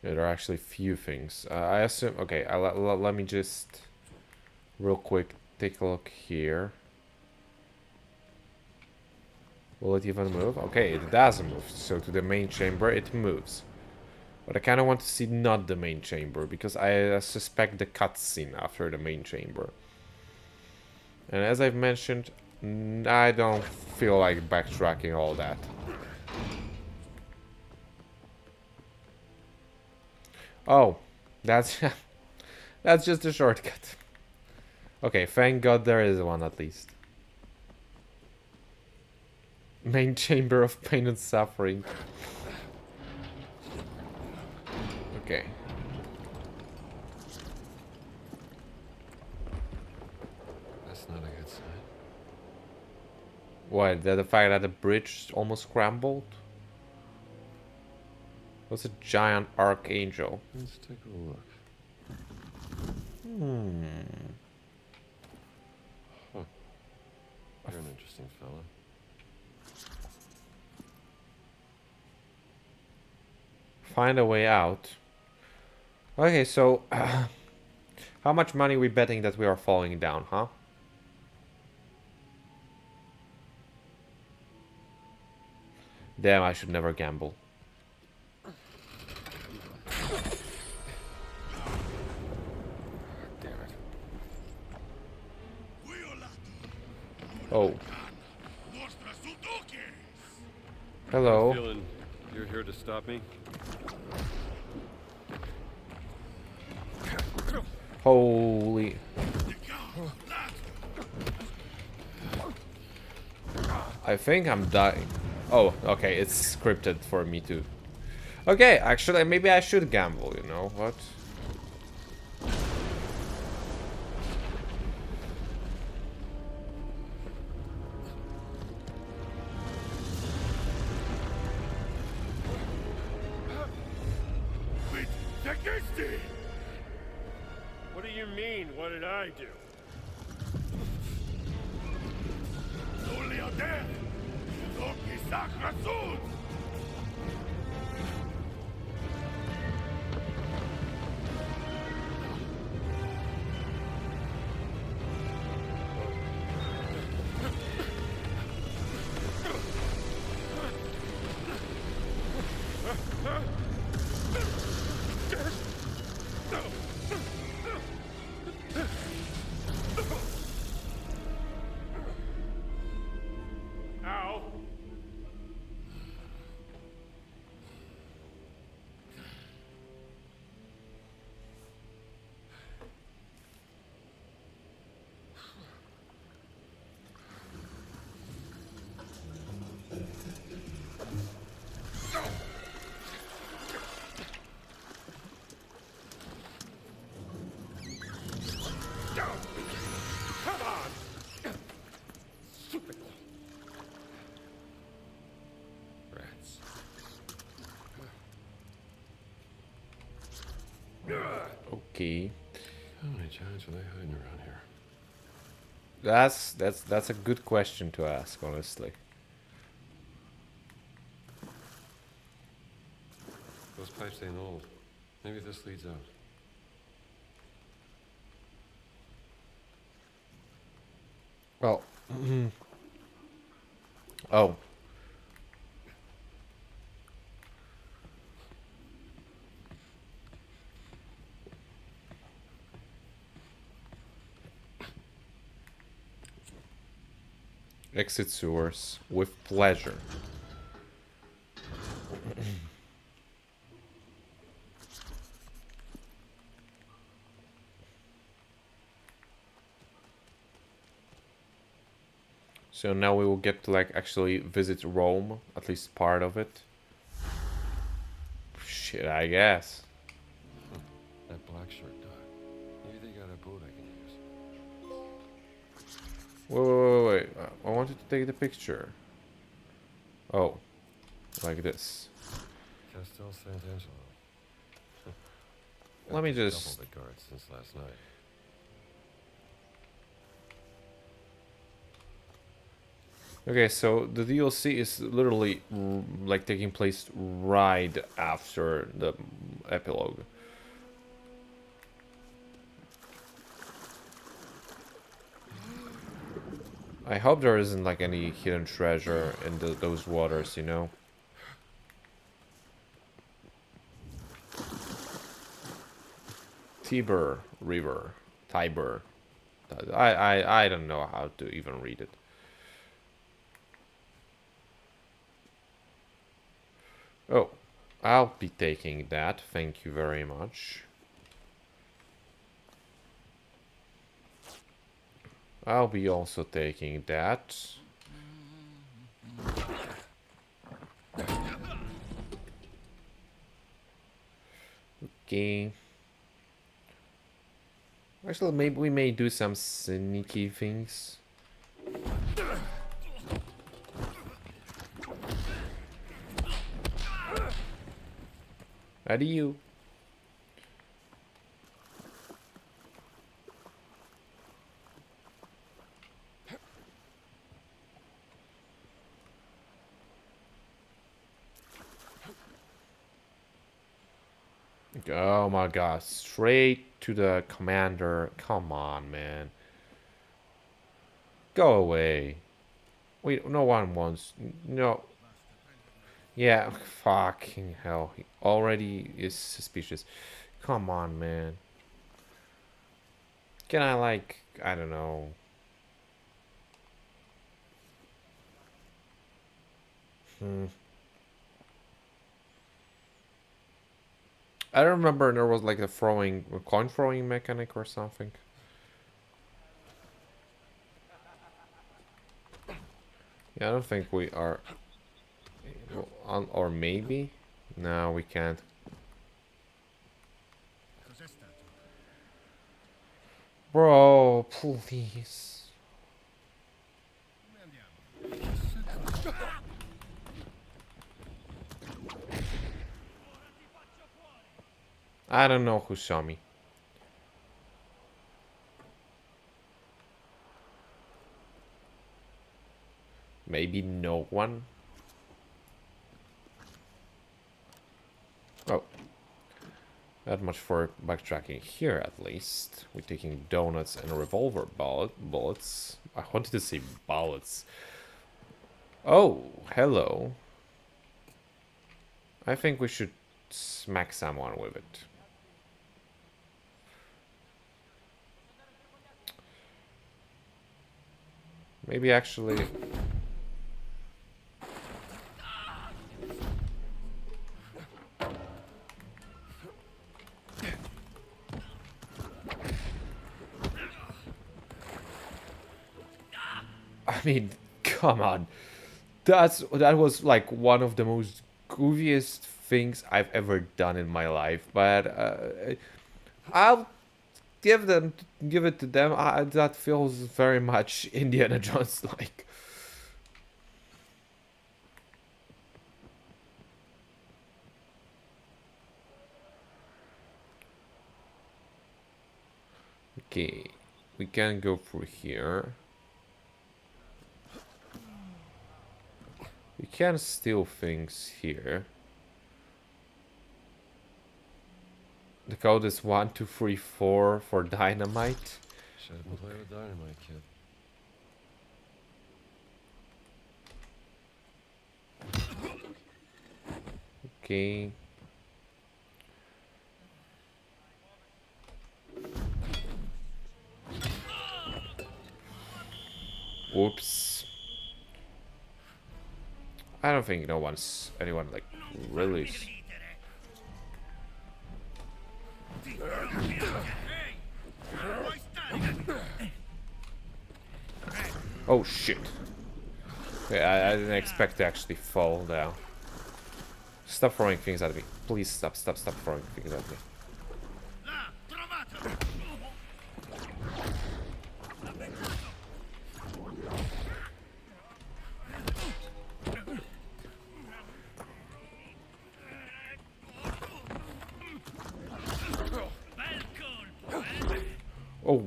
Yeah, there are actually few things. I assume. Okay, let me just real quick take a look here. Will it even move? Okay, it does move. So to the main chamber, it moves. But I kind of want to see not the main chamber, because I suspect the cutscene after the main chamber. And as I've mentioned, I don't feel like backtracking all that. Oh, that's that's just a shortcut. Okay, thank God there is one at least. Main chamber of pain and suffering. Okay. That's not a good sign. What? The fact that the bridge almost scrambled? What's a giant archangel? Let's take a look. Huh. You're an interesting fella. Find a way out. Okay, so how much money we betting that we are falling down, huh? Damn, I should never gamble. Damn it. Oh. Hello. Feeling you're here to stop me? Holy. I think I'm dying. Oh, okay, it's scripted for me too. Okay, actually, maybe I should gamble, you know what? What do you mean? What did I do? Ow! Come on! Stupid. Rats. Okay. How many giants are they hiding around here? That's a good question to ask, honestly. Those pipes ain't old. Maybe this leads out. Well, oh. Exit sewers with pleasure. So now we will get to like actually visit Rome, at least part of it. Shit, I guess. That black shirt dog. Maybe they got a boat I can use. Wait. I wanted to take the picture. Oh, like this. Castel Sant'Angelo. Let me Doubled just... the guards since last night. Okay, so the DLC is literally like taking place right after the epilogue. I hope there isn't like any hidden treasure in those waters, you know? Tiber River. Tiber. I don't know how to even read it. Oh, I'll be taking that. Thank you very much. I'll be also taking that. Okay. Actually, maybe we may do some sneaky things. How do you? Oh my god, straight to the commander. Come on, man. Go away. Wait, no one wants... No. Yeah, fucking hell. He already is suspicious. Come on, man. Can I, like... I don't know... I don't remember there was like a coin throwing mechanic or something. Yeah, I don't think we are... Or maybe? No, we can't. Bro, please. I don't know who saw me. Maybe no one? Oh. Not much for backtracking here, at least. We're taking donuts and revolver bullets. I wanted to say bullets. Oh, hello. I think we should smack someone with it. Maybe actually... I mean, come on. That was like one of the most goofiest things I've ever done in my life. But I'll give it to them. That feels very much Indiana Jones like. Okay, we can go through here. We can steal things here. The code is 1234 for dynamite. Should have played with dynamite, kid. Okay. Whoops. I don't think anyone like really. Oh shit. Okay, I didn't expect to actually fall down. Stop throwing things at me. Please stop throwing things at me. Là, trovato! Bel colpo, eh? Oh.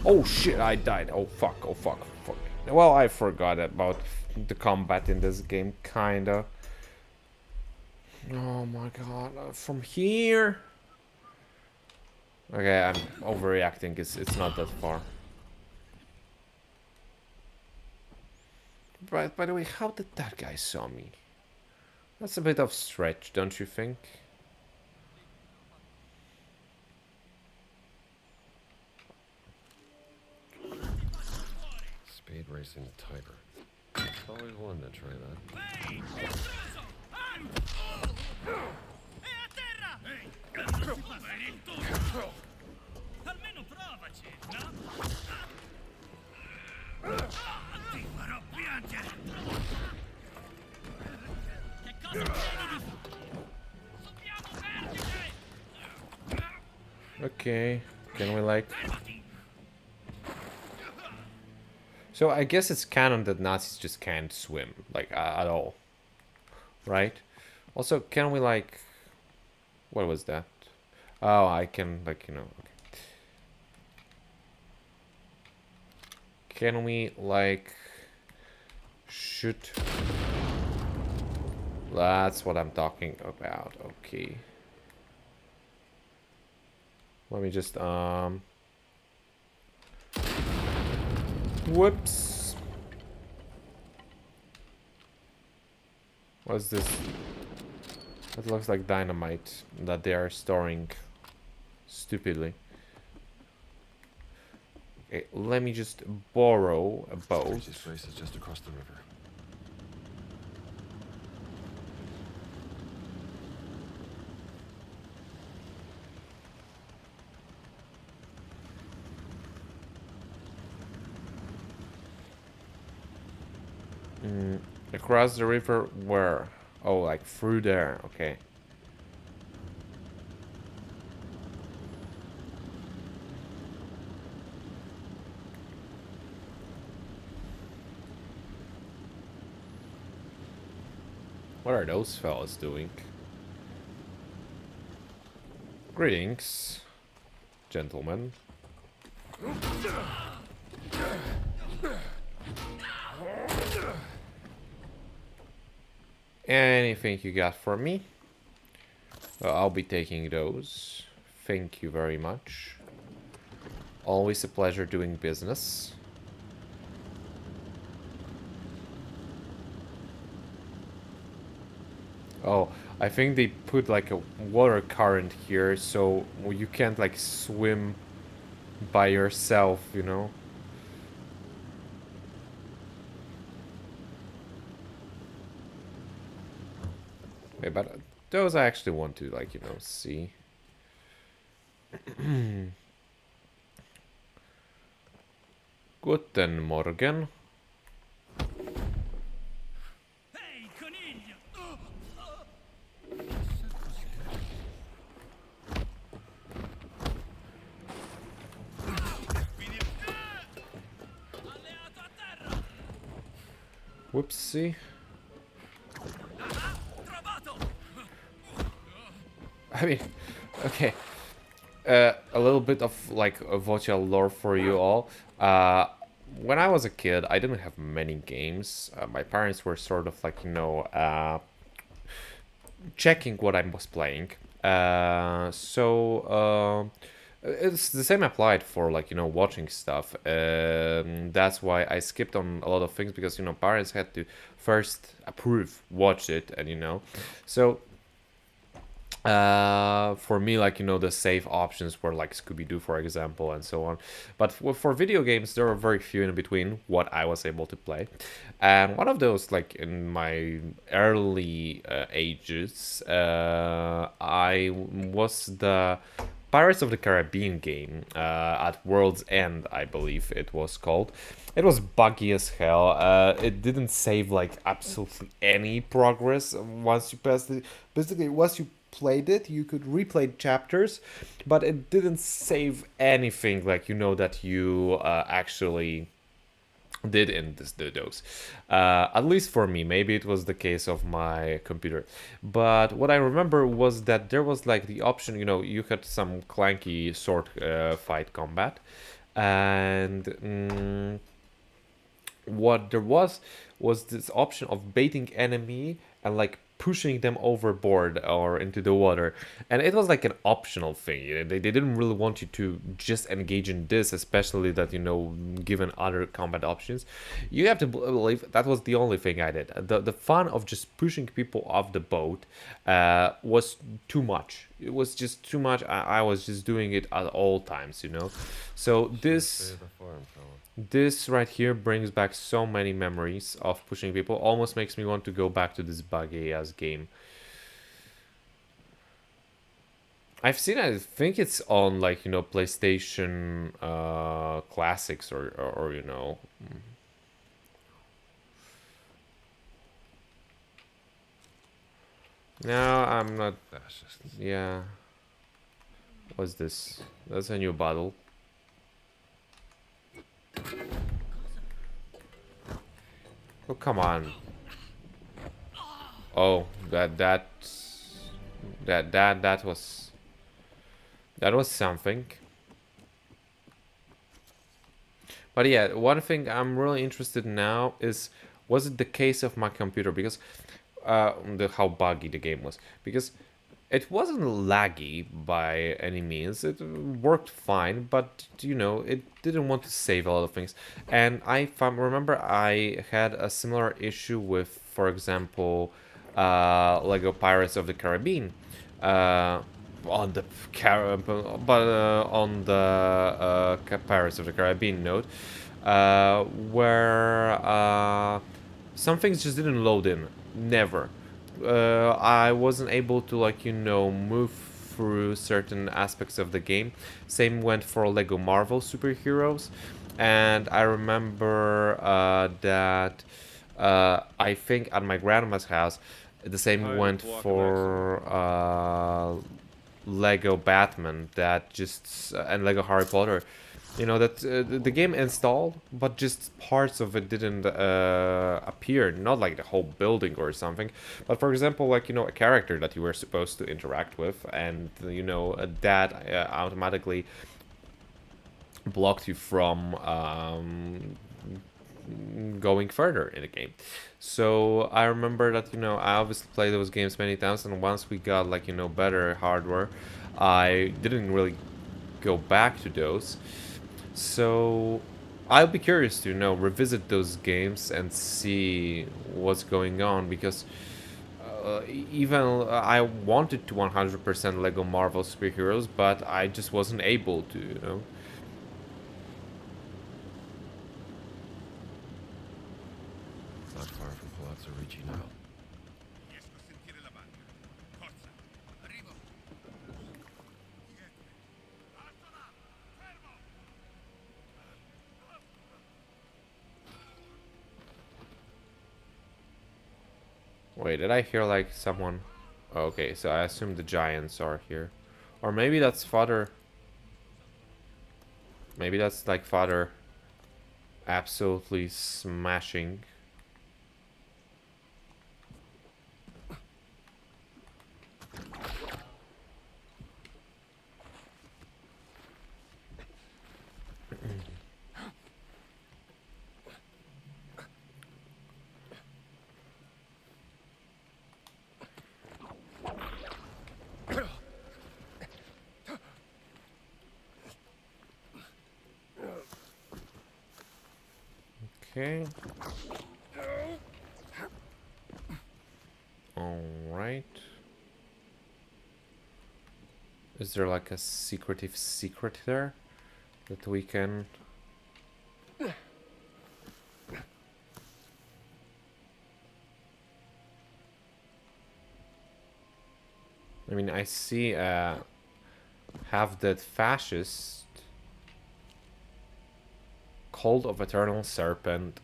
Oh shit, I died. Oh fuck, oh fuck, fuck. Well, I forgot about the combat in this game, kinda. Oh my god, from here? Okay, I'm overreacting, it's not that far. But by the way, how did that guy saw me? That's a bit of stretch, don't you think? Speed racing the Tiber. Always wanted to try that. Ehi, intruso! È a terra! Ehi, non si fa bene tutto! Almeno provaci, no? Ti farò piangere! Che cosa credi di fare? Subiamo vertice! Okay, can we like... Fermati! So I guess it's canon that Nazis just can't swim, like, at all. Right? Also, can we, like... What was that? Oh, I can, like, you know... Okay. Can we, like... Shoot? That's what I'm talking about. Okay. Let me just, Whoops. What's this? It looks like dynamite that they are storing stupidly. Okay, let me just borrow a boat. Regis race is just across the river. Across the river where? Oh, like through there. Okay. What are those fellas doing? Greetings, gentlemen. Anything you got for me? I'll be taking those. Thank you very much. Always a pleasure doing business. Oh, I think they put like a water current here, so you can't like swim by yourself, you know? Okay, but those I actually want to, like, you know, see. Guten Morgen. Ehi, coniglio! Alleato a terra! Whoopsie. Trovato! I mean, okay. A little bit of like a Vocha lore for you all. When I was a kid, I didn't have many games. My parents were sort of like, you know, checking what I was playing. It's the same applied for like, you know, watching stuff. That's why I skipped on a lot of things because, you know, parents had to first approve, watch it, and you know. So for me, like, you know, the safe options were like Scooby-Doo, for example, and so on. But for video games, there were very few in between what I was able to play. And one of those, like in my early ages, I was the Pirates of the Caribbean game at World's End, I believe it was called. It was buggy as hell. It didn't save like absolutely any progress once you passed it. Basically, once you played it, you could replay chapters, but it didn't save anything like that you actually did in those. At least for me, maybe it was the case of my computer, but what I remember was that there was like the option, you had some clanky sword fight combat, and what there was this option of baiting enemy and like pushing them overboard or into the water, and it was like an optional thing. They didn't really want you to just engage in this, especially that given other combat options. You have to believe that was the only thing I did. The fun of just pushing people off the boat was too much. It was just too much. I was just doing it at all times, so this right here brings back so many memories of pushing people. Almost makes me want to go back to this buggy ass game. I've seen it, I think it's on like, PlayStation Classics or No, I'm not. Yeah. What's this? That's a new bottle. Oh, come on. Oh, that was something. But yeah, one thing I'm really interested in now is, was it the case of my computer? Because how buggy the game was. Because it wasn't laggy by any means. It worked fine, but it didn't want to save a lot of things. And I remember I had a similar issue with, for example, Lego Pirates of the Caribbean. On the Pirates of the Caribbean note, where some things just didn't load in. Never. I wasn't able to move through certain aspects of the game. Same went for Lego Marvel Superheroes, and I remember that I think at my grandma's house the same went for Lego Batman, that just and Lego Harry Potter. That the game installed, but just parts of it didn't appear. Not like the whole building or something, but for example, a character that you were supposed to interact with, and that automatically blocked you from going further in the game. So I remember that I obviously played those games many times, and once we got better hardware, I didn't really go back to those. So I'll be curious to revisit those games and see what's going on, because even I wanted to 100% Lego Marvel Superheroes, but I just wasn't able to. Not far from Palazzo Ricci now. Riesco a sentire la banda. Forza, arrivo. Alto là, fermo. Wait, did I hear someone? Oh, okay, so I assume the giants are here. Or maybe that's Father. Maybe that's Father absolutely smashing. Okay. Alright. Is there a secretive secret there that we can... I mean, I see Have that fascist. Cult of Eternal Serpent.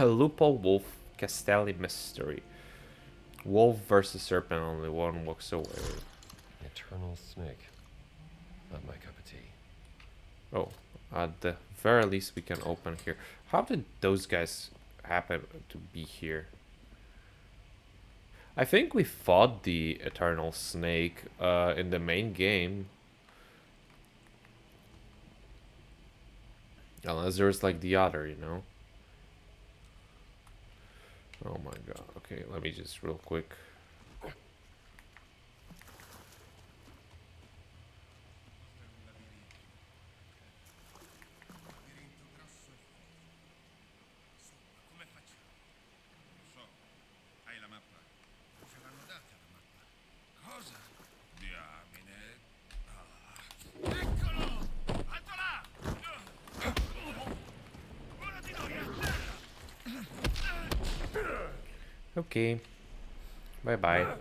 Lupo Wolf Castelli Mystery. Wolf versus Serpent, only one walks away. Eternal snake. Not my cup of tea. Oh, at the very least we can open here. How did those guys happen to be here? I think we fought the Eternal Snake in the main game. Unless there's like the other, you know? Oh my god. Okay, let me just real quick. Come facciamo? Non so. Hai la mappa? Ce l'hanno data la mappa. Cosa? Diamine. Eccolo! Alto là! Uno di noi è a terra! Okay. Bye bye. I'm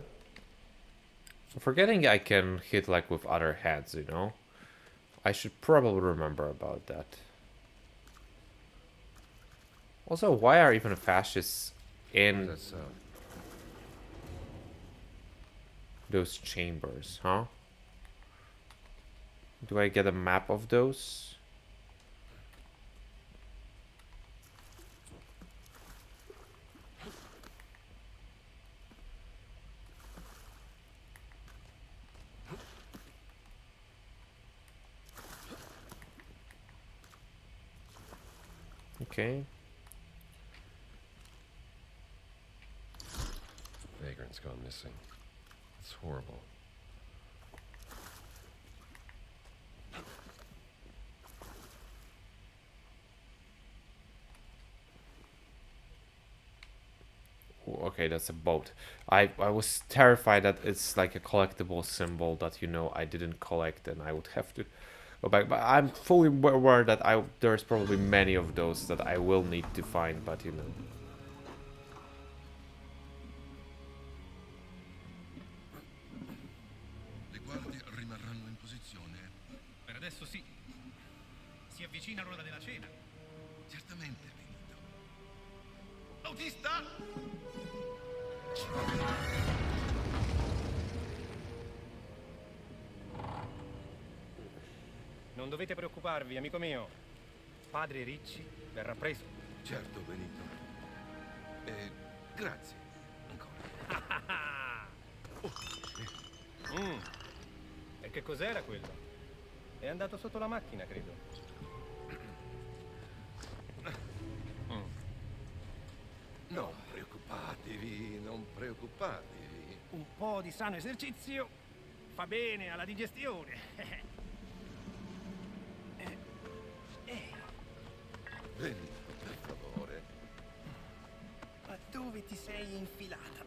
forgetting I can hit like with other heads, you know? I should probably remember about that. Also, why are even fascists in What's that sound? those chambers, huh? Do I get a map of those? Okay. Vagrant's gone missing. It's horrible. Ooh, okay, that's a boat. I was terrified that it's like a collectible symbol that, you know, I didn't collect and I would have to go back. But I'm fully aware that there's probably many of those that I will need to find, but you know. Le guardie rimarranno in posizione? Per adesso sì. Si avvicina l'ora della cena. Certamente, Benito. Autista! Non dovete preoccuparvi, amico mio. Padre Ricci verrà preso. Certo, Benito. Grazie. Ancora. E che cos'era quello? È andato sotto la macchina, credo. Non preoccupatevi, non preoccupatevi. Un po' di sano esercizio fa bene alla digestione. Benito, per favore. Ma dove ti sei infilata?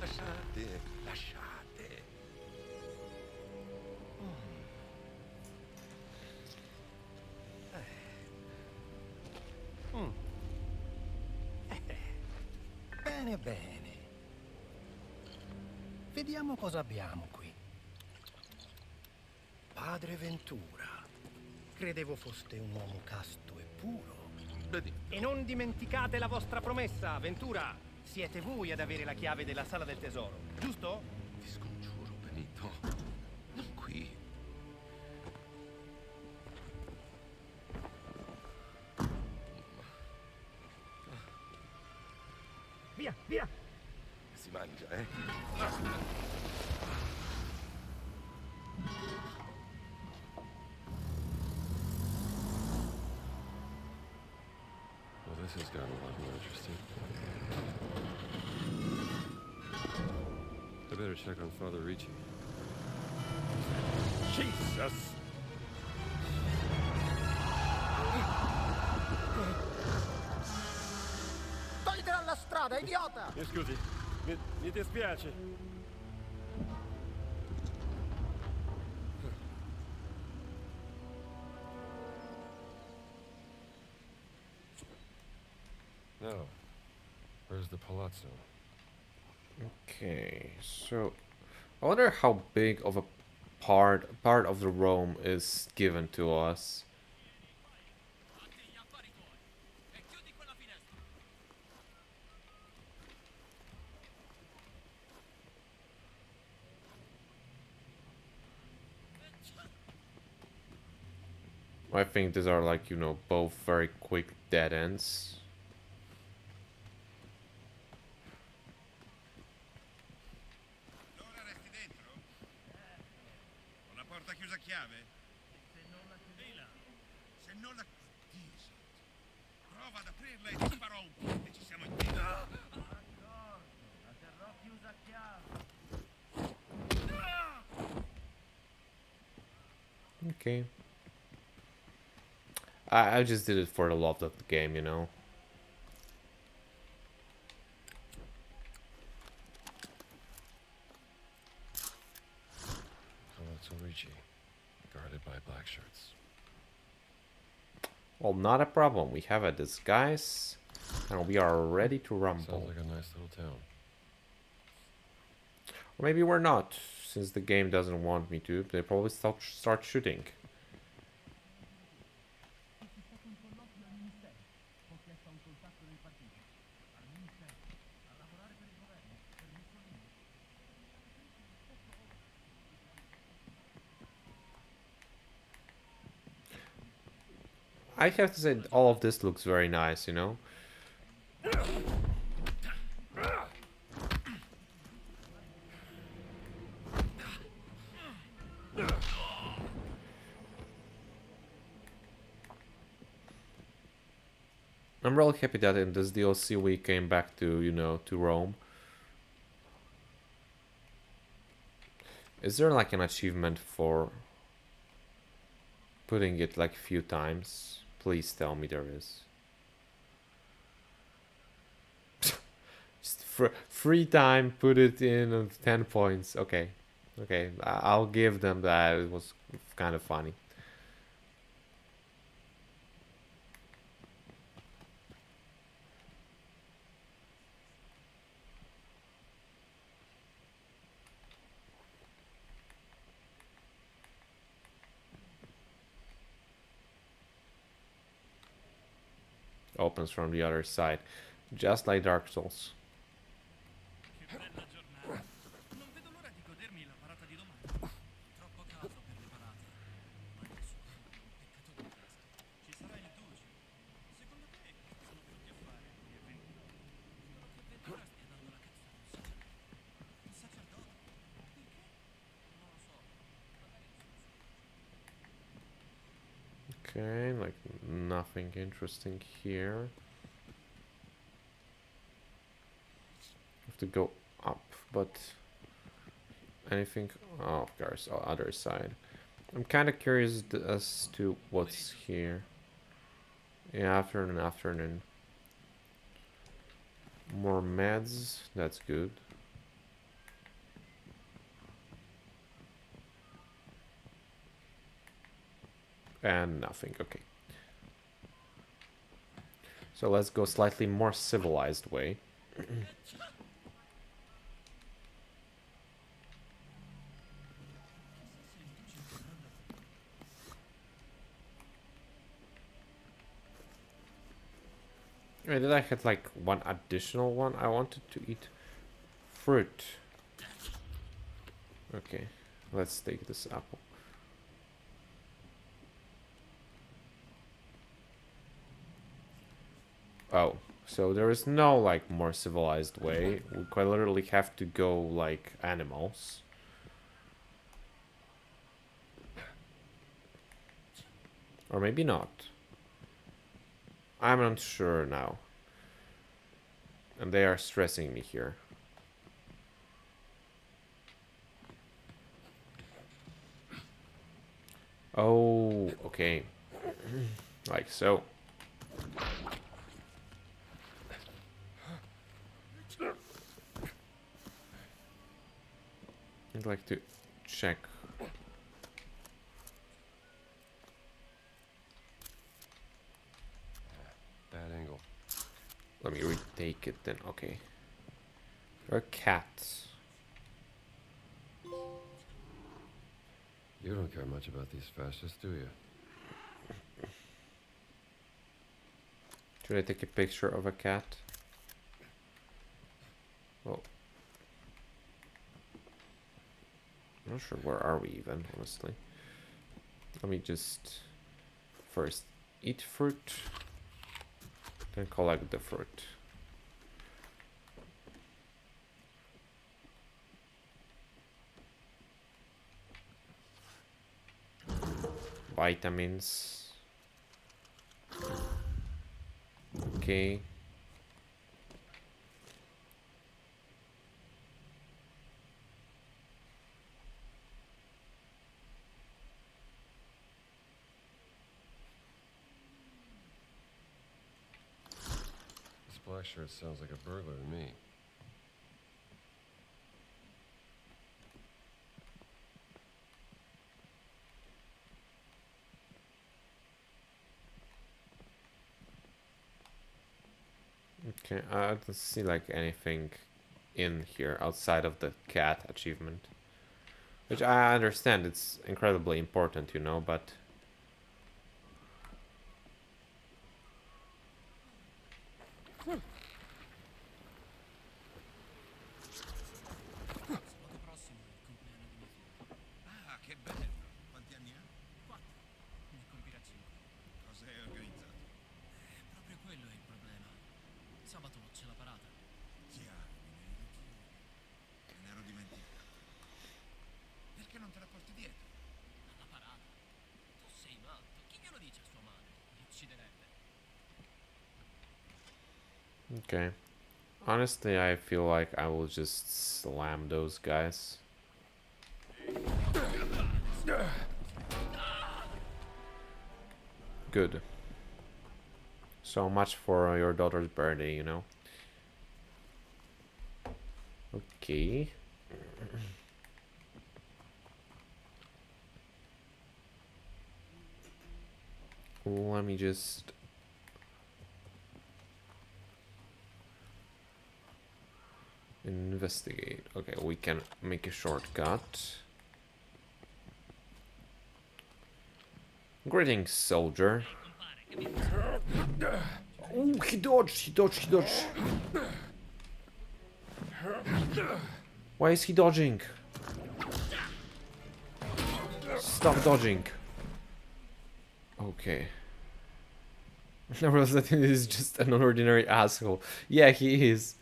Lasciate, lasciate. Bene, bene. Vediamo cosa abbiamo qui. Padre Ventura. Credevo foste un uomo casto e puro. Benito. E non dimenticate la vostra promessa, Ventura. Siete voi ad avere la chiave della sala del tesoro, giusto? Ti scongiuro, Benito. Non qui. Via, via! Si mangia, eh? Well, this has gotten a lot more interesting. I better check on Father Ricci. Jesus! Togliti dalla strada, idiota! Mi scusi, mi dispiace. No. Where's the palazzo? Okay, so I wonder how big of a part of the Rome is given to us. I think these are like, you know, both very quick dead ends. Allora resti dentro? Con la porta chiusa a chiave? Se non la chiudi. Se non la... Dio santo. Prova ad aprirla e ti sparò un po' e ci siamo in piedi. La terrò chiusa a chiave. Okay. I just did it for the love of the game, you know. Palazzo Ricci, guarded by black shirts. Well, not a problem. We have a disguise, and we are ready to Sounds rumble. like a nice little town. Or maybe we're not, since the game doesn't want me to. They probably start shooting. I have to say, all of this looks very nice, you know? I'm really happy that in this DLC we came back to, you know, to Rome. Is there like an achievement for putting it like a few times? Please tell me there is. Just free time, put it in 10 points. Okay. Okay, I'll give them that. It was kind of funny. Opens from the other side, just like Dark Souls. Che bella giornata. Non vedo l'ora di godermi la parata di domani. Troppo caldo per le parate. Ma nessuno. Peccato di testa. Ci sarà il duce. Secondo te cosa sono venuti a fare gli avventori? Dicono che Ventura stia dando la cazza a un sacerdote. Un sacerdote? Perché? Non lo so. Magari Okay, like nothing interesting here. Have to go up, but anything? Oh, of course, other side. I'm kind of curious as to what's here. Yeah, afternoon. More meds, that's good. And nothing, okay. So let's go slightly more civilized way. Wait, did I had like one additional one? I wanted to eat fruit. Okay, let's take this apple. Oh, so there is no like more civilized way. We quite literally have to go like animals. Or maybe not. I'm not sure now. And they are stressing me here. Oh, okay. Like so. I'd like to check. Bad angle. Let me retake it then. Okay. There are cats. You don't care much about these fascists, do you? Should I take a picture of a cat? Oh. I'm not sure where are we even, honestly. Let me just first eat fruit, then collect the fruit. Vitamins. Okay. This black shirt sounds like a burglar to me. Okay, I don't see like anything in here outside of the cat achievement. Which I understand, it's incredibly important, you know, but... Sabato prossimo è il compleanno di mio figlio. Ah, che bello. Quanti anni ha? 4. Ne compirà 5. Cosa hai organizzato? Proprio quello è il problema. Sabato c'è la parata. Chiaro, me ne ero dimenticato. Perché non te la porti dietro? La parata? Tu sei matto. Chi glielo dice a sua madre? Mi ucciderebbe. Okay. Honestly, I feel like I will just slam those guys. Good. So much for your daughter's birthday, you know. Okay. Let me just... investigate. Okay, we can make a shortcut. Greetings, soldier. Oh, he dodged. Why is he dodging? Stop dodging. Okay. I realized that he is just an ordinary asshole. Yeah, he is.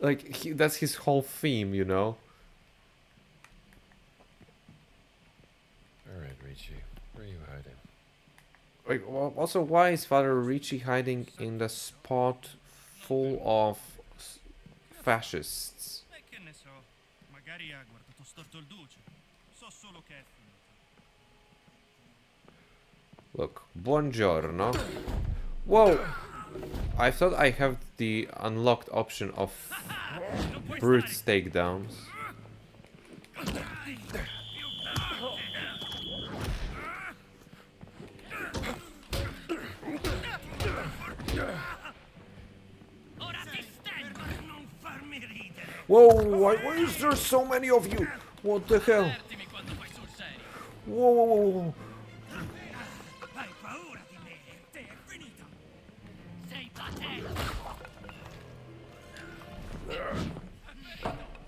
Like, that's his whole theme, you know? Alright, Ricci. Where are you hiding? Like, well, also, why is Father Ricci hiding in the spot full of fascists? Che ne so. Magari ha guardato storto il duce. So solo che è finita. Look, buongiorno. Whoa! I thought I have the unlocked option of brute takedowns. Whoa, why is there so many of you? What the hell? Whoa, whoa, whoa, whoa. Hai paura di me? Te è finita! Sei patetico.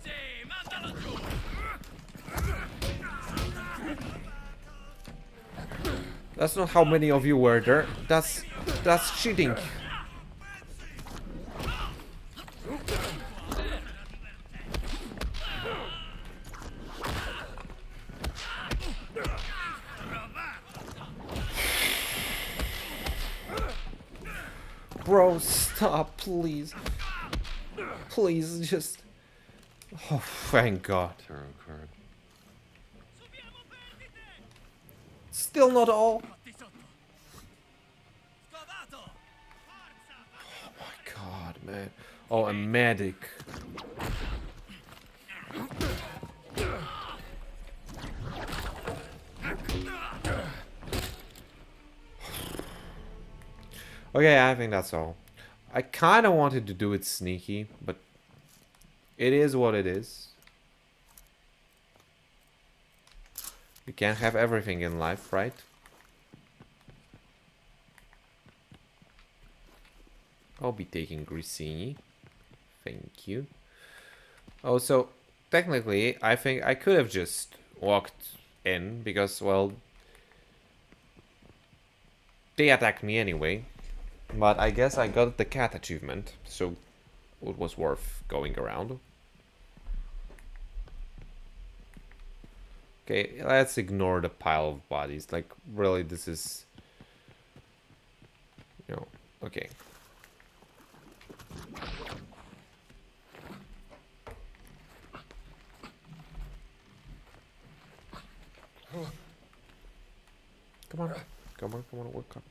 Sì, mandalo giù. That's not how many of you were there. That's cheating. Bro, stop, please. Please, just... Oh, thank God. Tarot card. Still not all. Oh my God, man. Oh, a medic. Okay, I think that's all. I kind of wanted to do it sneaky, but it is what it is. You can't have everything in life, right? I'll be taking Grissini. Thank you. Oh, so technically, I think I could have just walked in because, well, they attacked me anyway. But I guess I got the cat achievement, so it was worth going around. Okay, let's ignore the pile of bodies. Like, really, this is... You know, okay. Come on, come on, come on, wake up.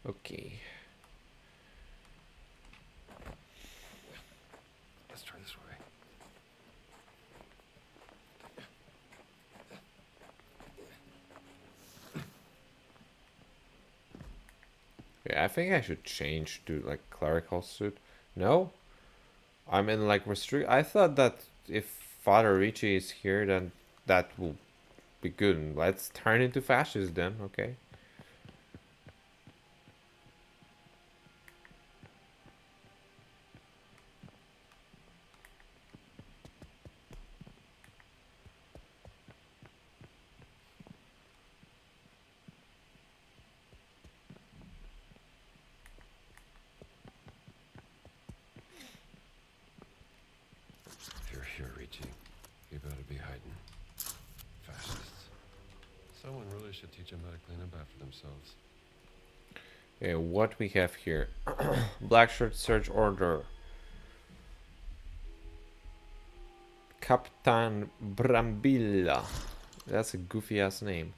Okay. Let's try this way. Yeah, I think I should change to like clerical suit. No? I'm in like restrict. I thought that if Father Ricci is here, then that will be good. Let's turn into fascists then, okay? If you're here, Ricci, you better be hiding. Fascists. Someone really should teach them how to clean up after themselves. Okay, what we have here. Black Shirt Search Order. Capitan Brambilla. That's a goofy ass name.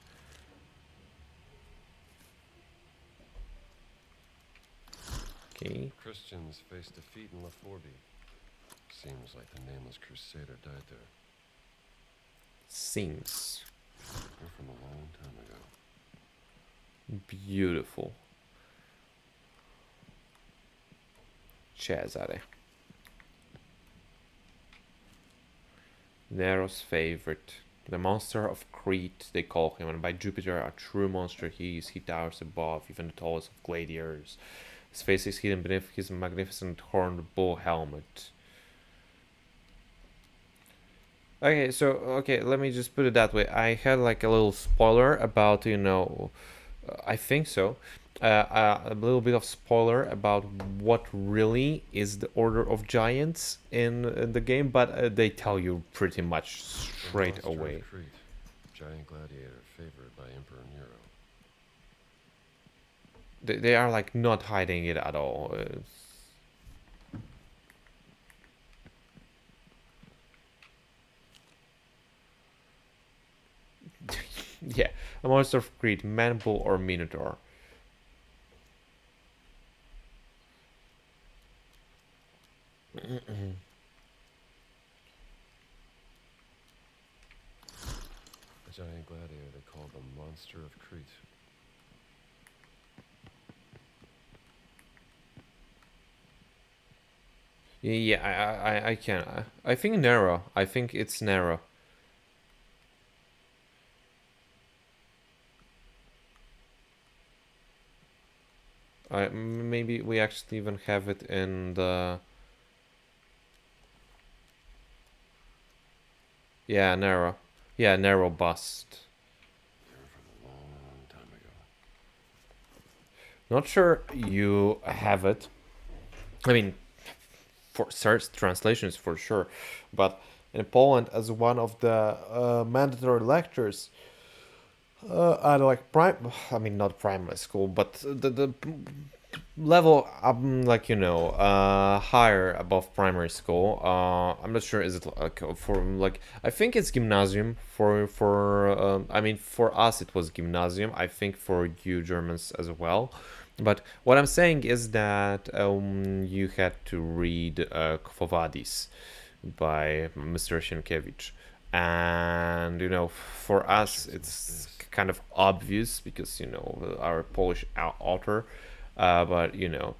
Okay. Christians faced defeat in La Forby. Seems like the nameless crusader died there. Seems They're from a long time ago. beautiful. Cesare. Nero's favorite. The monster of Crete, they call him, and by Jupiter, a true monster he is. He towers above even the tallest of gladiators. His face is hidden beneath his magnificent horned bull helmet. Okay, so, okay, let me just put it that way. I had like a little spoiler about, you know, I think so. A little bit of spoiler about what really is the Order of Giants in the game, but they tell you pretty much The straight monster of away. Crete, giant gladiator favored by Emperor Nero. They are like not hiding it at all. Yeah, a monster of Crete, man, bull, or minotaur. A giant gladiator they call the monster of Crete. Yeah, I can. I think Nero. I think it's Nero. Maybe we actually even have it in the... Yeah, Nero. Yeah, Nero bust. They're from a long time ago. Not sure you have it. I mean, for search translations for sure, but in Poland, as one of the mandatory lectures at like I mean not primary school, but the level like you know higher above primary school. I'm not sure is it like for like I think it's gymnasium for I mean for us it was gymnasium. I think for you Germans as well. But what I'm saying is that you had to read Quo Vadis by Mr. Sienkiewicz. And, you know, for us, it's kind of obvious because, you know, our Polish author. But, you know,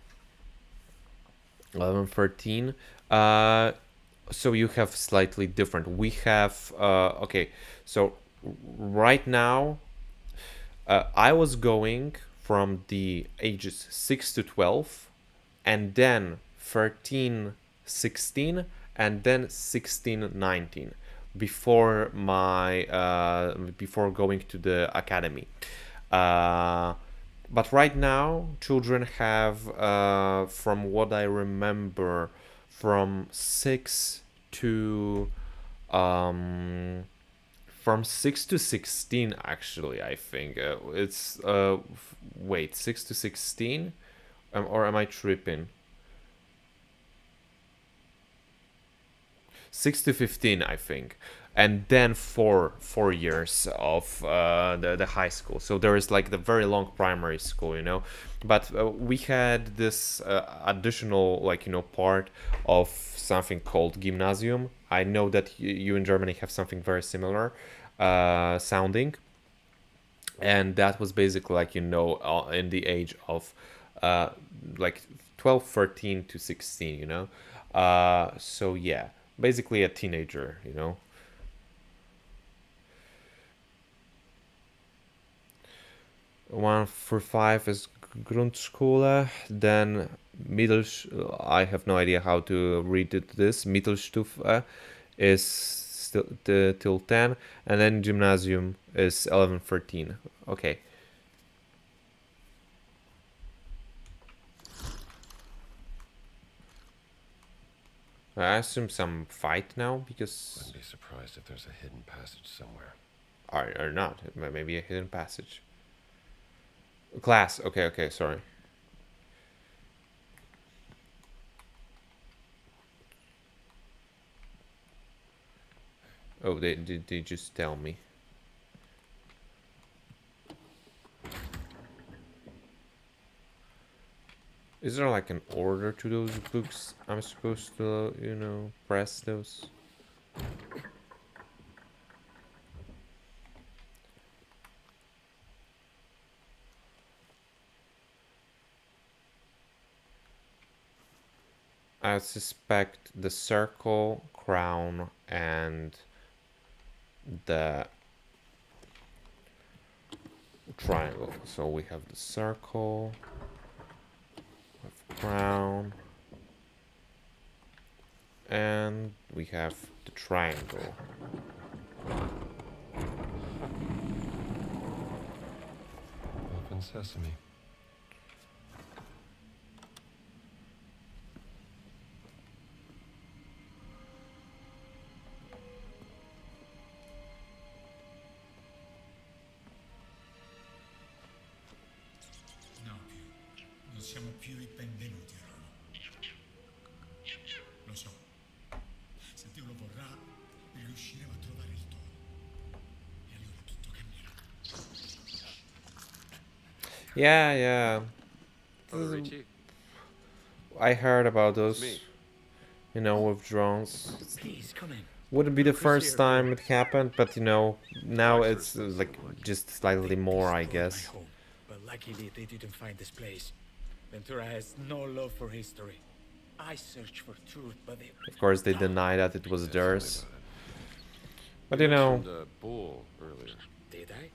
11, 13. So you have slightly different. We have, okay, so right now, I was going from the ages 6 to 12, and then 13, 16, and then 16, 19 before my before going to the academy. But right now, children have, from what I remember, from 6 to from 6 to 16, actually. I think it's wait, 6 to 16, or am I tripping? 6 to 15, I think, and then 4 years of the high school. So there is like the very long primary school, you know. But we had this additional, like, you know, part of something called gymnasium. I know that you in Germany have something very similar sounding, and that was basically, like, you know, in the age of like 12, 13 to 16, you know. So yeah, basically a teenager, you know. 1 for 5 is Grundschule, then I have no idea how to read this. Mittelstufe is still till 10, and then Gymnasium is 11, 13. Okay. I assume some fight now, because... Wouldn't be surprised if there's a hidden passage somewhere. Or not. Maybe a hidden passage. Class. Okay, okay, sorry. Oh, they just tell me. Is there like an order to those books? I'm supposed to, you know, press those? I suspect the circle, crown, and the triangle. So we have the circle, we have crown, and we have the triangle. Open sesame. No più. Non siamo più i benvenuti a Roma. Lo so. Se Dio lo vorrà, riusciremo a trovare il toro. E allora tutto cambierà. Yeah, yeah. Oh, Richie? I heard about those, Me. you know, with drones. Please, come in. Wouldn't be the first time it happened, but, you know, now it's like just slightly more, I guess. My home, but luckily they didn't find this place. Ventura has no love for history. I searched for truth, but they... Of course, they deny that it was Yeah, tell me theirs. about it. But, you know, mentioned a bull earlier. Did I?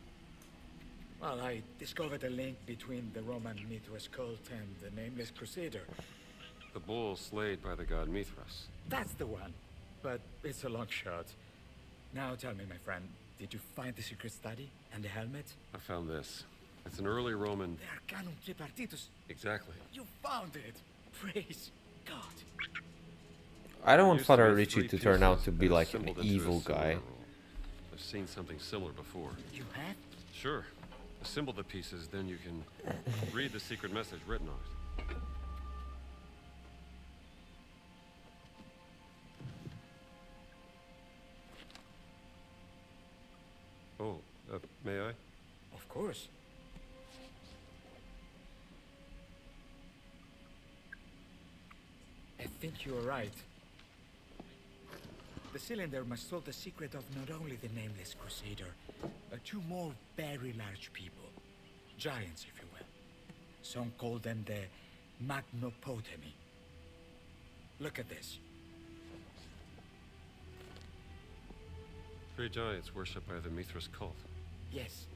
Well, I discovered a link between the Roman Mithras cult and the Nameless Crusader. The bull slayed by the god Mithras. That's the one. But it's a long shot. Now tell me, my friend, did you find the secret study and the helmet? I found this. It's an early Roman... The Arcanum Tripartitus. Exactly. You found it. Praise God. I don't It want used to Father be Richie three to turn out pieces to be and like an assembled into a evil similar guy. roll. I've seen something similar before. You have? Sure. Assemble the pieces, then you can read the secret message written on it. Oh, may I? Of course. I think you are right. The cylinder must hold the secret of not only the Nameless Crusader, but two more very large people. Giants, if you will. Some call them the Magnopotemi. Look at this. Three giants worshipped by the Mithras cult. Yes.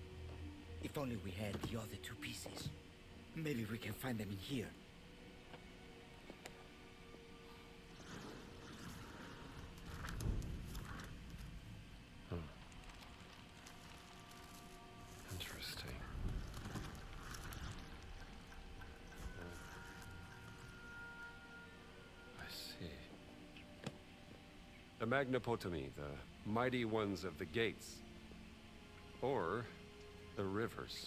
If only we had the other two pieces. Maybe we can find them in here. Interesting. I see. The Magnopotami, the mighty ones of the gates. Or the rivers.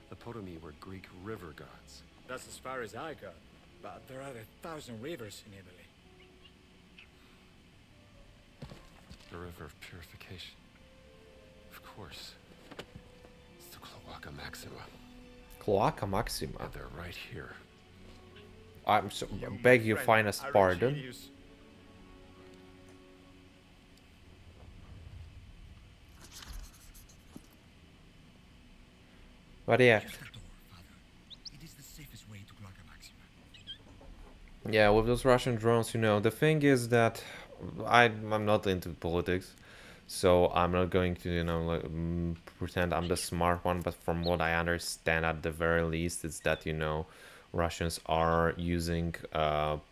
The Potami were Greek river gods. That's as far as I got. But there are 1,000 rivers in Italy. The river of purification. Of course. It's the Cloaca Maxima. Cloaca Maxima. And they're right here. I'm so beg your finest pardon. But yeah. Use the door, Father. It is the safest way to Cloaca Maxima. Yeah, with those Russian drones, you know, the thing is that I'm not into politics, so I'm not going to, you know, like, pretend I'm the smart one, but from what I understand, at the very least, it's that, you know, Russians are using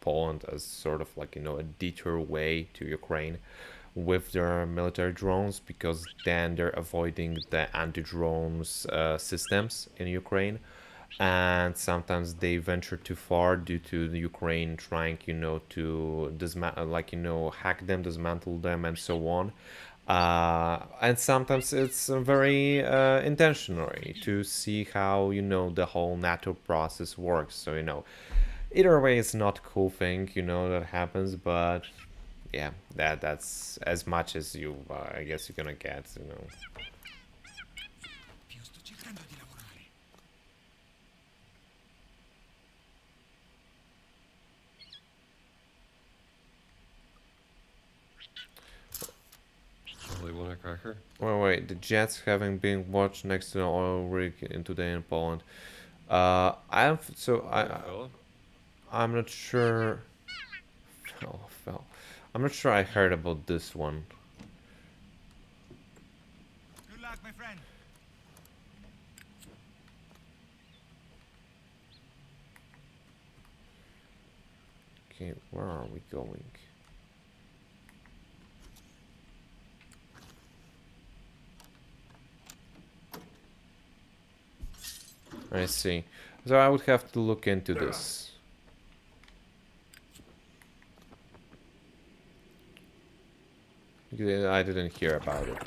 Poland as sort of like, you know, a detour way to Ukraine with their military drones, because then they're avoiding the anti-drones systems in Ukraine. And sometimes they venture too far due to the Ukraine trying, you know, to like, you know, hack them, dismantle them, and so on. And sometimes it's very intentionally to see how, you know, the whole NATO process works. So, you know, either way, it's not a cool thing, you know, that happens, but yeah, that's as much as you, I guess, you're gonna get, you know. Io sto cercando di lavorare. Really want a cracker? Wait, the jets having been watched next to an oil rig in today in Poland. I'm not sure. Fell. I'm not sure I heard about this one. Good luck, my friend. Okay, where are we going? I see. So I would have to look into this. Because I didn't hear about it.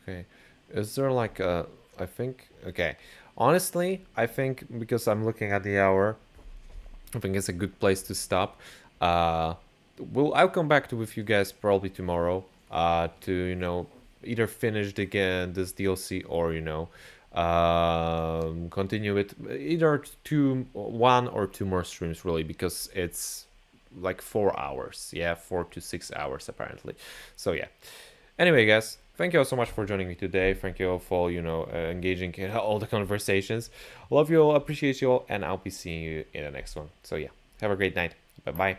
Okay. Is there like a... I think... Okay. Honestly, I think because I'm looking at the hour, I think it's a good place to stop. I'll come back to with you guys probably tomorrow to, you know, either finish this DLC or, you know, continue it either one or two more streams, really, because it's like 4 hours. Yeah, 4 to 6 hours apparently. So yeah. Anyway, guys, thank you all so much for joining me today. Thank you all for, you know, engaging in all the conversations. Love you all, appreciate you all, and I'll be seeing you in the next one. So yeah, have a great night. Bye bye.